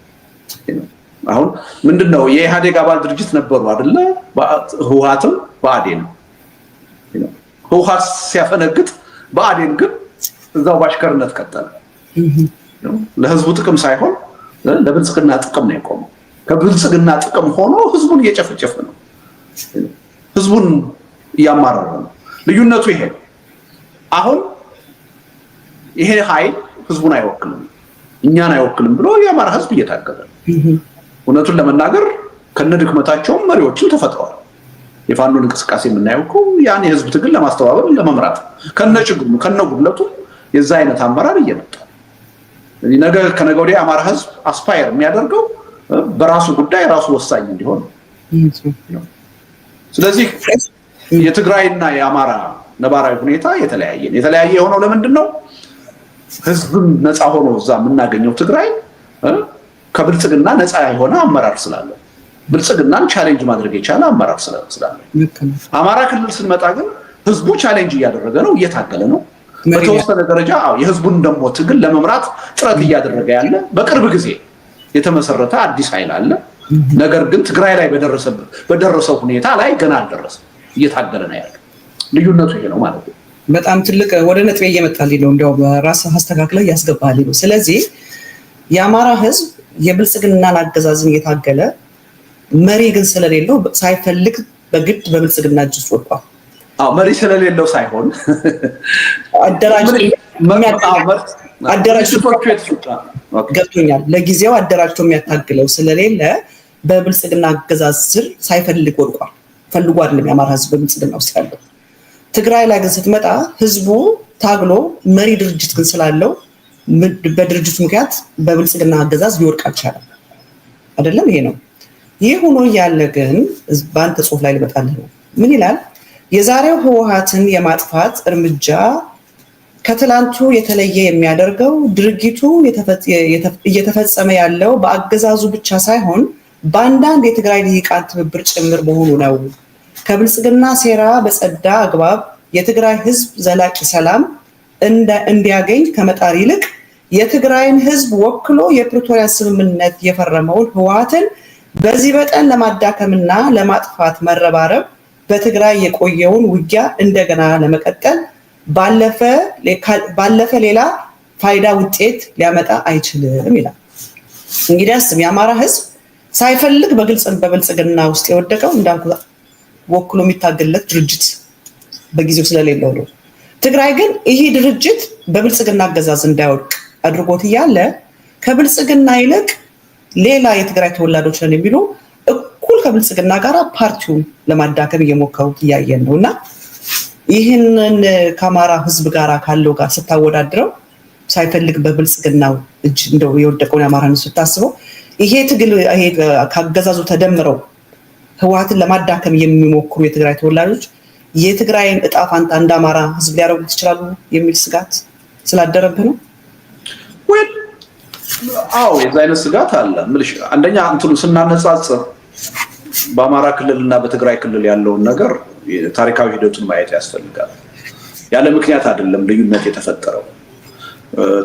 አሁን ምንድነው የኢህአዴግ አባል ድርጅት ነበሩ አይደለ? ህወሓትም ብአዴንም ህወሓት ሲያፈነግጥ ብአዴን ግን እዛው ባሽከርነት ቀጠለ። ለህዝቡ ጥቅም ሳይሆን ለብልጽግና ጥቅም ነው የቆመው። ከብልጽግና ጥቅም ሆኖ ህዝቡን እየጨፈጨፈ ነው፣ ህዝቡን እያማረረ ነው። ልዩነቱ ይሄ ነው። አሁን ይሄ ኃይል ህዝቡን አይወክልም፣ እኛን አይወክልም ብሎ የአማራ ህዝብ እየታገለ ነው። እውነቱን ለመናገር ከነድክመታቸውም መሪዎችን ተፈጥረዋል። የፋኖን እንቅስቃሴ የምናየው እኮ ያን የህዝብ ትግል ለማስተባበር ለመምራት ከነችግሩ ከነጉድለቱ የዛ አይነት አመራር እየመጣ ነገ ከነገ ወዲያ የአማራ ህዝብ አስፓየር የሚያደርገው በራሱ ጉዳይ ራሱ ወሳኝ እንዲሆን ነው። ስለዚህ የትግራይና የአማራ ነባራዊ ሁኔታ የተለያየ የሆነው ለምንድን ነው? ህዝብም ነፃ ሆኖ እዛ የምናገኘው ትግራይ ከብልጽግና ነፃ የሆነ አመራር ስላለ ብልጽግናን ቻሌንጅ ማድረግ የቻለ አመራር ስላለ፣ አማራ ክልል ስንመጣ ግን ህዝቡ ቻሌንጅ እያደረገ ነው፣ እየታገለ ነው። በተወሰነ ደረጃ የህዝቡን ደግሞ ትግል ለመምራት ጥረት እያደረገ ያለ በቅርብ ጊዜ የተመሰረተ አዲስ ኃይል አለ። ነገር ግን ትግራይ ላይ በደረሰው ሁኔታ ላይ ገና አልደረሰም፣ እየታገለ ነው ያለ። ልዩነቱ ይሄ ነው ማለት ነው። በጣም ትልቅ ወደ ነጥቤ እየመጣልኝ ነው፣ እንዲያው በራስህ አስተካክለህ ያስገባልኝ ነው። ስለዚህ የአማራ ህዝብ የብልጽግናን አገዛዝን እየታገለ መሪ ግን ስለሌለው ሳይፈልግ በግድ በብልጽግና እጅ ውስጥ ወድቋል። መሪ ስለሌለው ሳይሆን ገብቶኛል። ለጊዜው አደራጅቶ የሚያታግለው ስለሌለ በብልጽግና አገዛዝ ስር ሳይፈልግ ወድቋል። ፈልጎ አይደለም የአማራ ህዝብ በብልጽግና ውስጥ ያለው። ትግራይ ላይ ግን ስትመጣ ህዝቡ ታግሎ መሪ ድርጅት ግን ስላለው በድርጅቱ ምክንያት በብልጽግና አገዛዝ ሊወድቅ አልቻለም። አይደለም ይሄ ነው። ይህ ሆኖ እያለ ግን በአንተ ጽሁፍ ላይ ልመጣልህ ነው። ምን ይላል? የዛሬው ህወሓትን የማጥፋት እርምጃ ከትላንቱ የተለየ የሚያደርገው ድርጊቱ እየተፈጸመ ያለው በአገዛዙ ብቻ ሳይሆን በአንዳንድ የትግራይ ልሂቃን ትብብር ጭምር መሆኑ ነው። ከብልጽግና ሴራ በጸዳ አግባብ የትግራይ ህዝብ ዘላቂ ሰላም እንዲያገኝ ከመጣር ይልቅ የትግራይን ህዝብ ወክሎ የፕሪቶሪያ ስምምነት የፈረመውን ህወሓትን በዚህ በጠን ለማዳከምና ለማጥፋት መረባረብ በትግራይ የቆየውን ውጊያ እንደገና ለመቀጠል ባለፈ ሌላ ፋይዳ ውጤት ሊያመጣ አይችልም ይላል። እንግዲህ አስብ፣ የአማራ ህዝብ ሳይፈልግ በብልጽግና ውስጥ የወደቀው እንዳልኩ ወክሎ የሚታገልለት ድርጅት በጊዜው ስለሌለው ነው። ትግራይ ግን ይሄ ድርጅት በብልጽግና አገዛዝ እንዳይወድቅ አድርጎት እያለ ከብልጽግና ይልቅ ሌላ የትግራይ ተወላጆች ነን የሚሉ እኩል ከብልጽግና ጋር ፓርቲውን ለማዳከም እየሞከሩት እያየን ነው። እና ይህንን ከአማራ ህዝብ ጋር ካለው ጋር ስታወዳድረው ሳይፈልግ በብልጽግናው እጅ እንደው የወደቀውን የአማራ ህዝብ ስታስበው ይሄ ትግል ከአገዛዙ ተደምረው ህወሓትን ለማዳከም የሚሞክሩ የትግራይ ተወላጆች የትግራይን እጣ ፋንታ እንደ አማራ ህዝብ ሊያደርጉት ይችላሉ የሚል ስጋት ስላደረብህ ነው? አዎ የዛ አይነት ስጋት አለ። አንደኛ እንትኑ ስናነጻጽር በአማራ ክልል እና በትግራይ ክልል ያለውን ነገር ታሪካዊ ሂደቱን ማየት ያስፈልጋል። ያለ ምክንያት አይደለም ልዩነት የተፈጠረው።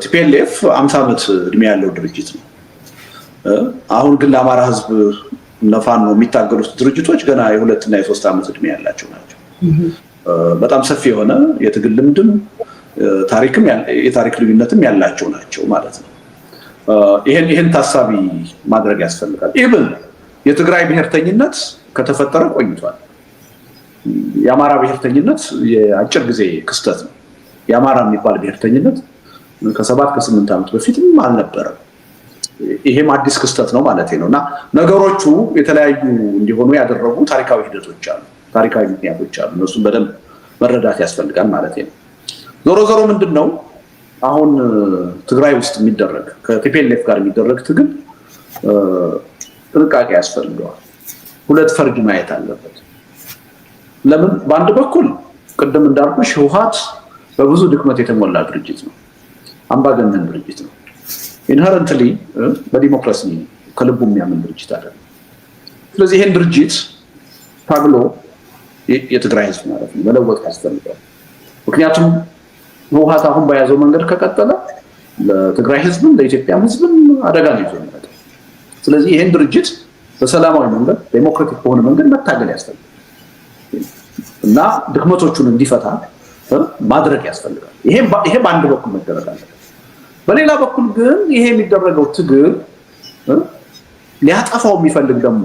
ቲፒኤልኤፍ 50 ዓመት እድሜ ያለው ድርጅት ነው። አሁን ግን ለአማራ ህዝብ ነፋኖ የሚታገሉት ድርጅቶች ገና የ2 እና የ3 ዓመት እድሜ ያላቸው ናቸው። በጣም ሰፊ የሆነ የትግል ልምድም ታሪክም የታሪክ ልዩነትም ያላቸው ናቸው ማለት ነው። ይሄን ታሳቢ ማድረግ ያስፈልጋል። ኢቭን የትግራይ ብሔርተኝነት ከተፈጠረ ቆይቷል። የአማራ ብሔርተኝነት የአጭር ጊዜ ክስተት ነው። የአማራ የሚባል ብሔርተኝነት ከ7 ከ8 ዓመት በፊትም አልነበረም። ይሄም አዲስ ክስተት ነው ማለት ነው። እና ነገሮቹ የተለያዩ እንዲሆኑ ያደረጉ ታሪካዊ ሂደቶች አሉ፣ ታሪካዊ ምክንያቶች አሉ። እነሱን በደንብ መረዳት ያስፈልጋል ማለት ነው። ዞሮ ዞሮ ምንድነው አሁን ትግራይ ውስጥ የሚደረግ ከቲፒኤልኤፍ ጋር የሚደረግ ትግል ጥንቃቄ ያስፈልገዋል። ሁለት ፈርጅ ማየት አለበት። ለምን? በአንድ በኩል ቅድም እንዳልኩሽ ህወሓት በብዙ ድክመት የተሞላ ድርጅት ነው። አምባገነን ድርጅት ነው። ኢንሄረንትሊ በዲሞክራሲ ከልቡ የሚያምን ድርጅት አይደለም። ስለዚህ ይሄን ድርጅት ታግሎ የትግራይ ህዝብ ማለት ነው መለወጥ ያስፈልጋል። ምክንያቱም ህወሓት አሁን በያዘው መንገድ ከቀጠለ ለትግራይ ህዝብም ለኢትዮጵያም ህዝብም አደጋ ነው ይዞ የሚመጣው። ስለዚህ ይሄን ድርጅት በሰላማዊ መንገድ ዴሞክራቲክ በሆነ መንገድ መታገል ያስፈልጋል እና ድክመቶቹን እንዲፈታ ማድረግ ያስፈልጋል። ይሄ በአንድ በኩል መደረግ አለበት። በሌላ በኩል ግን ይሄ የሚደረገው ትግል ሊያጠፋው የሚፈልግ ደግሞ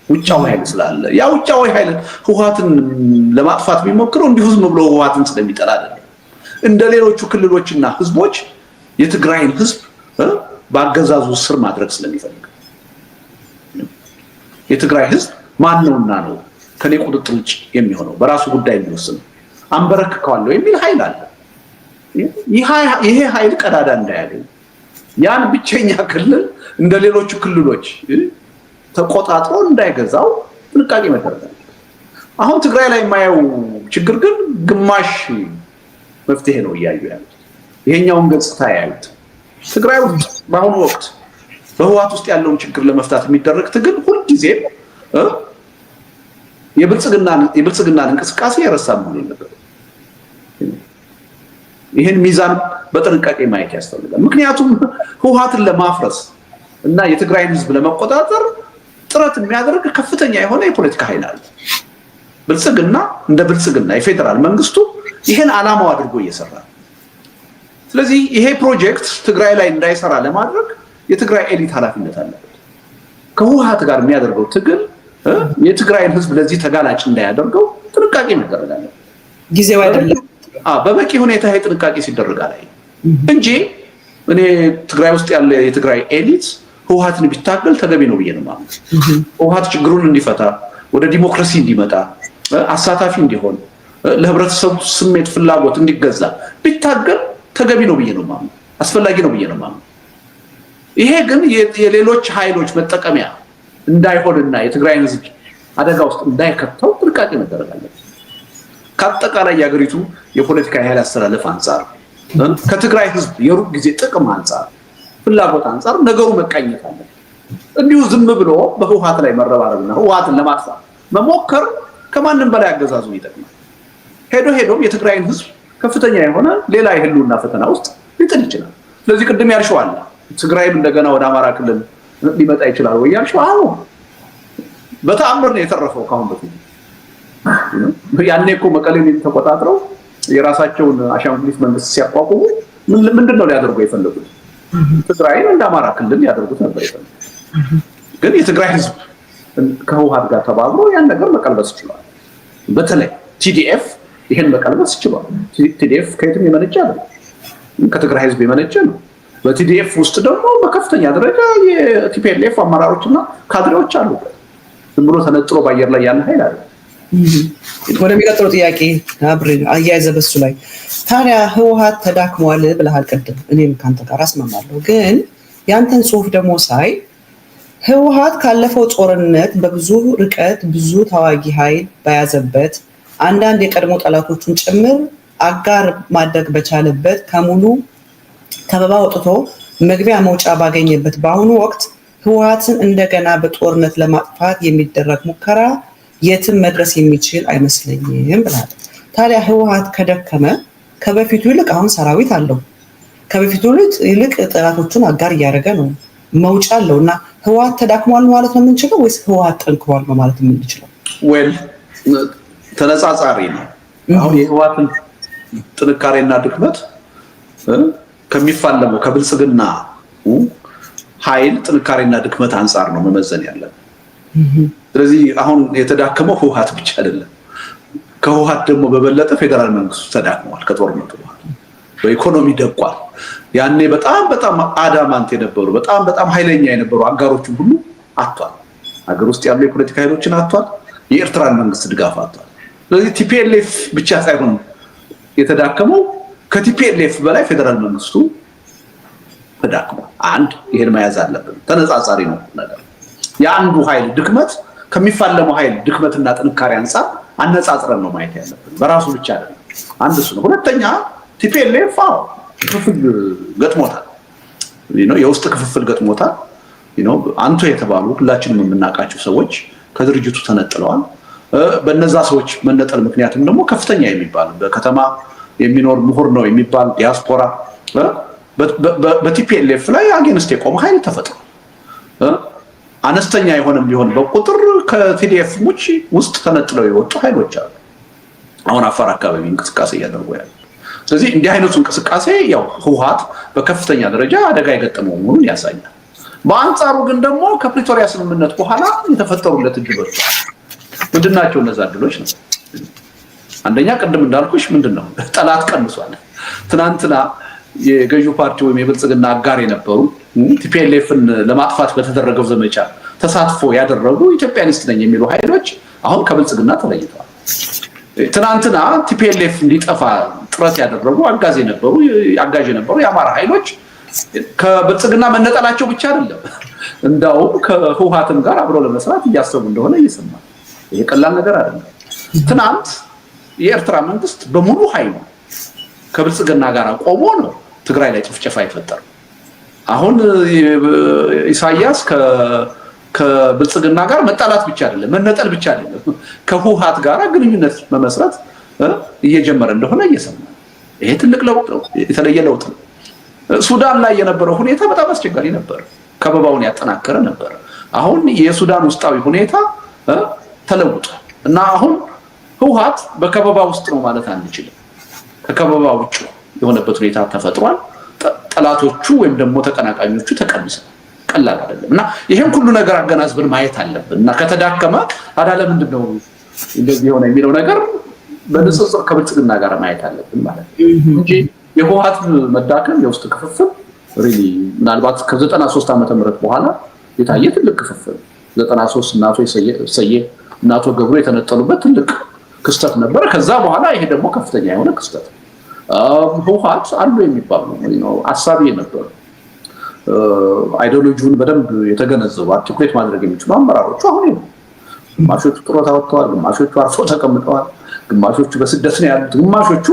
ውጫዊ ኃይል ስላለ ያ ውጫዊ ኃይል ህወሓትን ለማጥፋት ቢሞክረው እንዲሁ ዝም ብሎ ህወሓትን ስለሚጠላ አይደለም። እንደ ሌሎቹ ክልሎችና ህዝቦች የትግራይን ህዝብ በአገዛዙ ስር ማድረግ ስለሚፈልግ የትግራይ ህዝብ ማን ነውና ነው ከኔ ቁጥጥር ውጭ የሚሆነው በራሱ ጉዳይ የሚወስነው አንበረክከዋለሁ የሚል ኃይል አለ። ይሄ ኃይል ቀዳዳ እንዳያገኝ ያን ብቸኛ ክልል እንደ ሌሎቹ ክልሎች ተቆጣጥሮ እንዳይገዛው ጥንቃቄ መደረግ አለበት። አሁን ትግራይ ላይ የማየው ችግር ግን ግማሽ መፍትሄ ነው እያዩ ያሉት። ይሄኛውን ገጽታ ያዩት ትግራይ ውስጥ በአሁኑ ወቅት በህወሓት ውስጥ ያለውን ችግር ለመፍታት የሚደረግ ትግል ሁልጊዜም የብልጽግናን እንቅስቃሴ የረሳ መሆን የለበትም። ይህን ሚዛን በጥንቃቄ ማየት ያስፈልጋል። ምክንያቱም ህወሓትን ለማፍረስ እና የትግራይን ህዝብ ለመቆጣጠር ጥረት የሚያደርግ ከፍተኛ የሆነ የፖለቲካ ኃይል አለ። ብልጽግና እንደ ብልጽግና የፌደራል መንግስቱ ይህን ዓላማው አድርጎ እየሰራ ነው። ስለዚህ ይሄ ፕሮጀክት ትግራይ ላይ እንዳይሰራ ለማድረግ የትግራይ ኤሊት ኃላፊነት አለበት። ከህወሓት ጋር የሚያደርገው ትግል የትግራይን ህዝብ ለዚህ ተጋላጭ እንዳያደርገው ጥንቃቄ መደረግ አለበት። ጊዜው አይደለም። በበቂ ሁኔታ ይሄ ጥንቃቄ ሲደረግ አላይ እንጂ እኔ ትግራይ ውስጥ ያለ የትግራይ ኤሊት ህወሓትን ቢታገል ተገቢ ነው ብዬ ነው ማለት። ህወሓት ችግሩን እንዲፈታ ወደ ዲሞክራሲ እንዲመጣ አሳታፊ እንዲሆን ለህብረተሰቡ ስሜት ፍላጎት እንዲገዛ ቢታገል ተገቢ ነው ብዬ ነው ማለት፣ አስፈላጊ ነው ብዬ ነው ማለት። ይሄ ግን የሌሎች ኃይሎች መጠቀሚያ እንዳይሆንና የትግራይን ህዝብ አደጋ ውስጥ እንዳይከተው ጥንቃቄ መደረግ አለበት። ከአጠቃላይ የሀገሪቱ የፖለቲካ ኃይል አስተላለፍ አንጻር ከትግራይ ህዝብ የሩቅ ጊዜ ጥቅም አንጻር ፍላጎት አንጻር ነገሩ መቃኘት አለ። እንዲሁ ዝም ብሎ በህወሓት ላይ መረባረብና ህወሓትን ለማጥፋት መሞከር ከማንም በላይ አገዛዙን ይጠቅማል። ሄዶም የትግራይን ህዝብ ከፍተኛ የሆነ ሌላ የህልውና ፈተና ውስጥ ሊጥል ይችላል። ስለዚህ ቅድም ያልሽው አለ ትግራይም እንደገና ወደ አማራ ክልል ሊመጣ ይችላል ወይ ያልሽው፣ አዎ በተአምር ነው የተረፈው። ካሁን በፊት ያኔ እኮ መቀሌን ተቆጣጥረው የራሳቸውን አሻንጉሊት መንግስት ሲያቋቁሙ ምንድነው ሊያደርጉ የፈለጉት? ትግራይን እንደ አማራ ክልል ያደርጉት ነበር የፈለጉት። ግን የትግራይ ህዝብ ከህወሓት ጋር ተባብሮ ያን ነገር መቀልበስ ይችላል። በተለይ ቲዲኤፍ ይሄን መቀልበስ ይችላል። ቲዲኤፍ ከየትም የመነጨ አይደለም፣ ከትግራይ ህዝብ የመነጨ ነው። በቲዲኤፍ ውስጥ ደግሞ በከፍተኛ ደረጃ የቲፒኤልኤፍ አመራሮችና ካድሬዎች አሉ። ዝም ብሎ ተነጥሎ በአየር ላይ ያለ ኃይል አለ። ወደሚቀጥለው ጥያቄ አብሬ አያይዘ በሱ ላይ ታዲያ ህወሓት ተዳክሟል ብለሃል ቅድም። እኔም ካንተ ጋር አስማማለሁ። ግን ያንተን ጽሁፍ ደግሞ ሳይ ህወሓት ካለፈው ጦርነት በብዙ ርቀት ብዙ ተዋጊ ኃይል በያዘበት አንዳንድ የቀድሞ ጠላቶቹን ጭምር አጋር ማድረግ በቻለበት ከሙሉ ከበባ ወጥቶ መግቢያ መውጫ ባገኘበት በአሁኑ ወቅት ህወሓትን እንደገና በጦርነት ለማጥፋት የሚደረግ ሙከራ የትም መድረስ የሚችል አይመስለኝም ብለሃል። ታዲያ ህወሓት ከደከመ ከበፊቱ ይልቅ አሁን ሰራዊት አለው፣ ከበፊቱ ይልቅ ጠላቶቹን አጋር እያደረገ ነው፣ መውጫ አለው እና ህወሓት ተዳክሟል ማለት ነው የምንችለው ወይስ ህወሓት ጠንክሯል ነው ማለት የምንችለው? ወል ተነጻጻሪ ነው። አሁን የህወሓትን ጥንካሬና ድክመት ከሚፋለመው ከብልጽግና ኃይል ጥንካሬና ድክመት አንጻር ነው መመዘን ያለብን። ስለዚህ አሁን የተዳከመው ህወሓት ብቻ አይደለም። ከህወሓት ደግሞ በበለጠ ፌደራል መንግስቱ ተዳክሟል። ከጦርነቱ በኋላ በኢኮኖሚ ደቋል። ያኔ በጣም አዳማንት የነበሩ በጣም ኃይለኛ የነበሩ አጋሮችን ሁሉ አጥቷል። ሀገር ውስጥ ያሉ የፖለቲካ ኃይሎችን አጥቷል። የኤርትራን መንግስት ድጋፍ አጥቷል። ስለዚህ ቲፒኤልኤፍ ብቻ ሳይሆን የተዳከመው ከቲፒኤልኤፍ በላይ ፌደራል መንግስቱ ተዳክሟል። አንድ ይሄን መያዝ አለብን። ተነጻጻሪ ነው ነገር። የአንዱ ኃይል ድክመት ከሚፋለመው ኃይል ድክመትና ጥንካሬ አንጻር አነጻጽረን ነው ማየት ያለብን። በራሱ ብቻ አይደለም። አንድ እሱ ነው። ሁለተኛ ቲፒኤልኤፍ ክፍፍል ገጥሞታል። የውስጥ ክፍፍል ገጥሞታል። አንቱ የተባሉ ሁላችንም የምናውቃቸው ሰዎች ከድርጅቱ ተነጥለዋል። በነዛ ሰዎች መነጠል ምክንያትም ደግሞ ከፍተኛ የሚባል በከተማ የሚኖር ምሁር ነው የሚባል ዲያስፖራ በቲፒኤልኤፍ ላይ አጌንስት የቆመ ኃይል ተፈጥሯል። አነስተኛ የሆነም ቢሆን በቁጥር ከቲዲኤፍ ውስጥ ተነጥለው የወጡ ኃይሎች አሉ አሁን አፋር አካባቢ እንቅስቃሴ እያደረጉ ያሉ። ስለዚህ እንዲህ አይነቱ እንቅስቃሴ ያው ህወሓት በከፍተኛ ደረጃ አደጋ የገጠመው መሆኑን ያሳያል። በአንጻሩ ግን ደግሞ ከፕሪቶሪያ ስምምነት በኋላ የተፈጠሩለት እድሎች ምንድናቸው? እነዛ እድሎች ነው። አንደኛ ቅድም እንዳልኩሽ ምንድነው ጠላት ቀንሷል። ትናንትና የገዢው ፓርቲ ወይም የብልጽግና አጋር የነበሩ ቲፒኤልኤፍን ለማጥፋት በተደረገው ዘመቻ ተሳትፎ ያደረጉ ኢትዮጵያኒስት ነኝ የሚሉ ኃይሎች አሁን ከብልጽግና ተለይተዋል። ትናንትና ቲፒኤልኤፍ እንዲጠፋ ጥረት ያደረጉ አጋዥ የነበሩ የአማራ ኃይሎች ከብልጽግና መነጠላቸው ብቻ አይደለም፣ እንዳውም ከህወሓትም ጋር አብረው ለመስራት እያሰቡ እንደሆነ እየሰማል። ይሄ ቀላል ነገር አይደለም። ትናንት የኤርትራ መንግስት በሙሉ ኃይሉ ከብልጽግና ጋር ቆሞ ነው ትግራይ ላይ ጭፍጨፋ የፈጠረው። አሁን ኢሳያስ ከብልጽግና ጋር መጣላት ብቻ አይደለም፣ መነጠል ብቻ አይደለም፣ ከህወሓት ጋር ግንኙነት መመስረት እየጀመረ እንደሆነ እየሰማ። ይሄ ትልቅ ለውጥ ነው፣ የተለየ ለውጥ ነው። ሱዳን ላይ የነበረው ሁኔታ በጣም አስቸጋሪ ነበር፣ ከበባውን ያጠናከረ ነበር። አሁን የሱዳን ውስጣዊ ሁኔታ ተለውጧል እና አሁን ህወሓት በከበባ ውስጥ ነው ማለት አንችልም። ከከበባ ውጭ የሆነበት ሁኔታ ተፈጥሯል። ጠላቶቹ ወይም ደግሞ ተቀናቃኞቹ ተቀንሰዋል። ቀላል አይደለም እና ይሄን ሁሉ ነገር አገናዝበን ማየት አለብን እና ከተዳከመ ታዲያ ለምንድን ነው እንደዚህ የሆነ የሚለው ነገር በንጽጽር ከብልጽግና ጋር ማየት አለብን ማለት ነው እንጂ የህወሓት መዳከም የውስጥ ክፍፍል ሪሊ ምናልባት ከ93 ዓመተ ምህረት በኋላ የታየ ትልቅ ክፍፍል 93 እናቶ ገብሩ የተነጠሉበት ትልቅ ክስተት ነበር። ከዛ በኋላ ይሄ ደግሞ ከፍተኛ የሆነ ክስተት ህወሓት አሉ የሚባሉ አሳቢ የነበሩ አይዲዮሎጂውን በደንብ የተገነዘቡ አርቲኩሌት ማድረግ የሚችሉ አመራሮቹ አሁን ግማሾቹ ጡረታ ወጥተዋል፣ ግማሾቹ አርፎ ተቀምጠዋል፣ ግማሾቹ በስደት ነው ያሉት፣ ግማሾቹ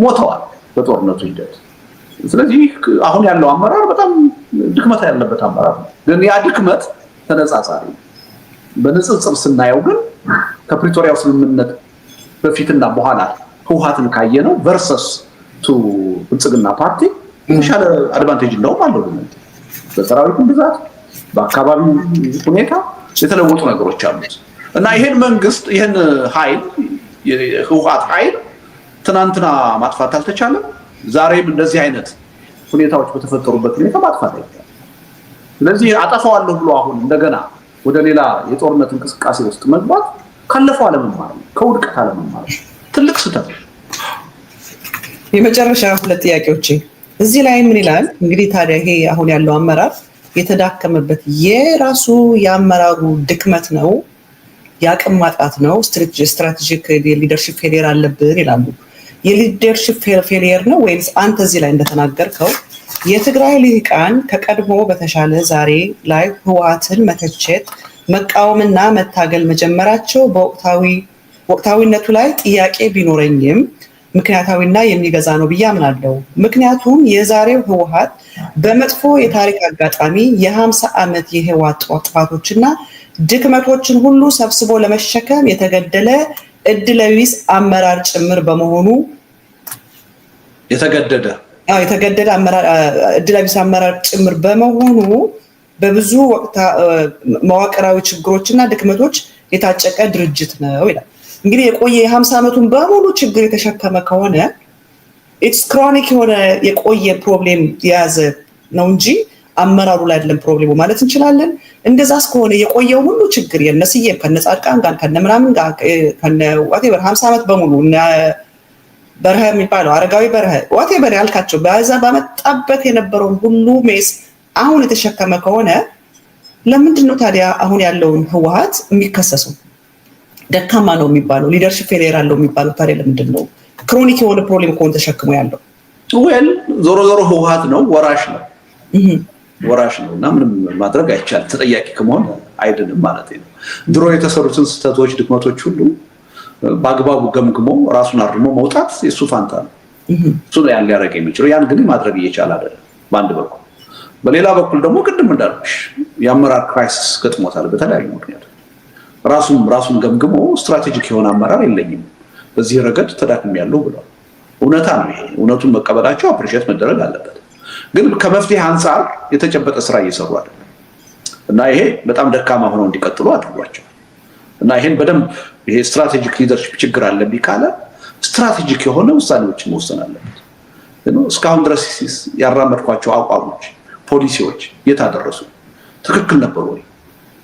ሞተዋል በጦርነቱ ሂደት። ስለዚህ አሁን ያለው አመራር በጣም ድክመት ያለበት አመራር ነው። ግን ያ ድክመት ተነጻጻሪ በንጽጽር ስናየው ግን ከፕሪቶሪያው ስምምነት በፊትና በኋላ ህወሓትን ካየነው ቨርሰስ ቱ ብልጽግና ፓርቲ የተሻለ አድቫንቴጅ እንደውም አለው። በሰራዊቱ ብዛት በአካባቢው ሁኔታ የተለወጡ ነገሮች አሉት እና ይሄን መንግስት ይሄን ኃይል የህወሓት ኃይል ትናንትና ማጥፋት አልተቻለም። ዛሬም እንደዚህ አይነት ሁኔታዎች በተፈጠሩበት ሁኔታ ማጥፋት አይቻልም። ስለዚህ አጠፋዋለሁ ብሎ አሁን እንደገና ወደ ሌላ የጦርነት እንቅስቃሴ ውስጥ መግባት ካለፈው አለመማር ነው፣ ከውድቀት አለመማር ነው። ትልቅ ስህተት ነው። የመጨረሻ ሁለት ጥያቄዎች እዚህ ላይ ምን ይላል እንግዲህ ታዲያ ይሄ አሁን ያለው አመራር የተዳከመበት የራሱ የአመራሩ ድክመት ነው፣ የአቅም ማጣት ነው፣ ስትራቴጂክ ሊደርሺፕ ፌሊየር አለብን ይላሉ። የሊደርሺፕ ፌሊየር ነው ወይስ አንተ እዚህ ላይ እንደተናገርከው የትግራይ ልሂቃን ከቀድሞ በተሻለ ዛሬ ላይ ህወሓትን መተቸት መቃወምና መታገል መጀመራቸው በወቅታዊነቱ ላይ ጥያቄ ቢኖረኝም ምክንያታዊና የሚገዛ ነው ብዬ አምናለሁ። ምክንያቱም የዛሬው ህወሓት በመጥፎ የታሪክ አጋጣሚ የ50 ዓመት የህወሓት ጥፋቶችና ድክመቶችን ሁሉ ሰብስቦ ለመሸከም የተገደለ እድለቢስ አመራር ጭምር በመሆኑ የተገደደ እድለቢስ አመራር ጭምር በመሆኑ በብዙ መዋቅራዊ ችግሮችና ድክመቶች የታጨቀ ድርጅት ነው ይላል። እንግዲህ የቆየ የ50 ዓመቱን በሙሉ ችግር የተሸከመ ከሆነ ኢትስ ክሮኒክ የሆነ የቆየ ፕሮብሌም የያዘ ነው እንጂ አመራሩ ላይ አይደለም ፕሮብሌሙ ማለት እንችላለን። እንደዛ እስከሆነ የቆየው ሁሉ ችግር የነስዬም ከነጻድቃን ጋር ከነምናምን ጋር ከነ ዋቴቨር 50 ዓመት በሙሉ በረሃ የሚባለው አረጋዊ በረሃ ዋቴቨር ያልካቸው በዛ ባመጣበት የነበረውን ሁሉ ሜስ አሁን የተሸከመ ከሆነ ለምንድን ነው ታዲያ አሁን ያለውን ህወሓት የሚከሰሰው? ደካማ ነው የሚባለው ሊደርሺፕ ፌሊየር አለው የሚባለው ታዲያ ለምንድን ነው ክሮኒክ የሆነ ፕሮብሌም ከሆነ ተሸክሞ ያለው? ዞሮ ህወሓት ነው፣ ወራሽ ነው እና ምንም ማድረግ አይቻልም። ተጠያቂ ከመሆን አይድንም ማለት ነው። ድሮ የተሰሩትን ስህተቶች፣ ድክመቶች ሁሉ በአግባቡ ገምግሞ ራሱን አርሞ መውጣት የሱ ፋንታ ነው። እሱ ነው ያን ሊያደርግ የሚችለው። ያን ግን ማድረግ እየቻለ አይደለም በአንድ በኩል። በሌላ በኩል ደግሞ ቅድም እንዳልኩሽ የአመራር ክራይሲስ ገጥሞታል በተለያዩ ምክንያት። ራሱን ገምግሞ ስትራቴጂክ የሆነ አመራር የለኝም በዚህ ረገድ ተዳክሜያለሁ ብሏል። እውነታ ነው ይሄ። እውነቱን መቀበላቸው አፕሪሼት መደረግ አለበት። ግን ከመፍትሄ አንጻር የተጨበጠ ስራ እየሰሩ አይደለም እና ይሄ በጣም ደካማ ሆነው እንዲቀጥሉ አድርጓቸው እና ይሄን በደንብ ይሄ ስትራቴጂክ ሊደርሺፕ ችግር አለብኝ ካለ ስትራቴጂክ የሆነ ውሳኔዎችን መወሰን አለበት። እስካሁን ድረስ ያራመድኳቸው አቋሞች፣ ፖሊሲዎች የታደረሱ ትክክል ነበሩ ወይ?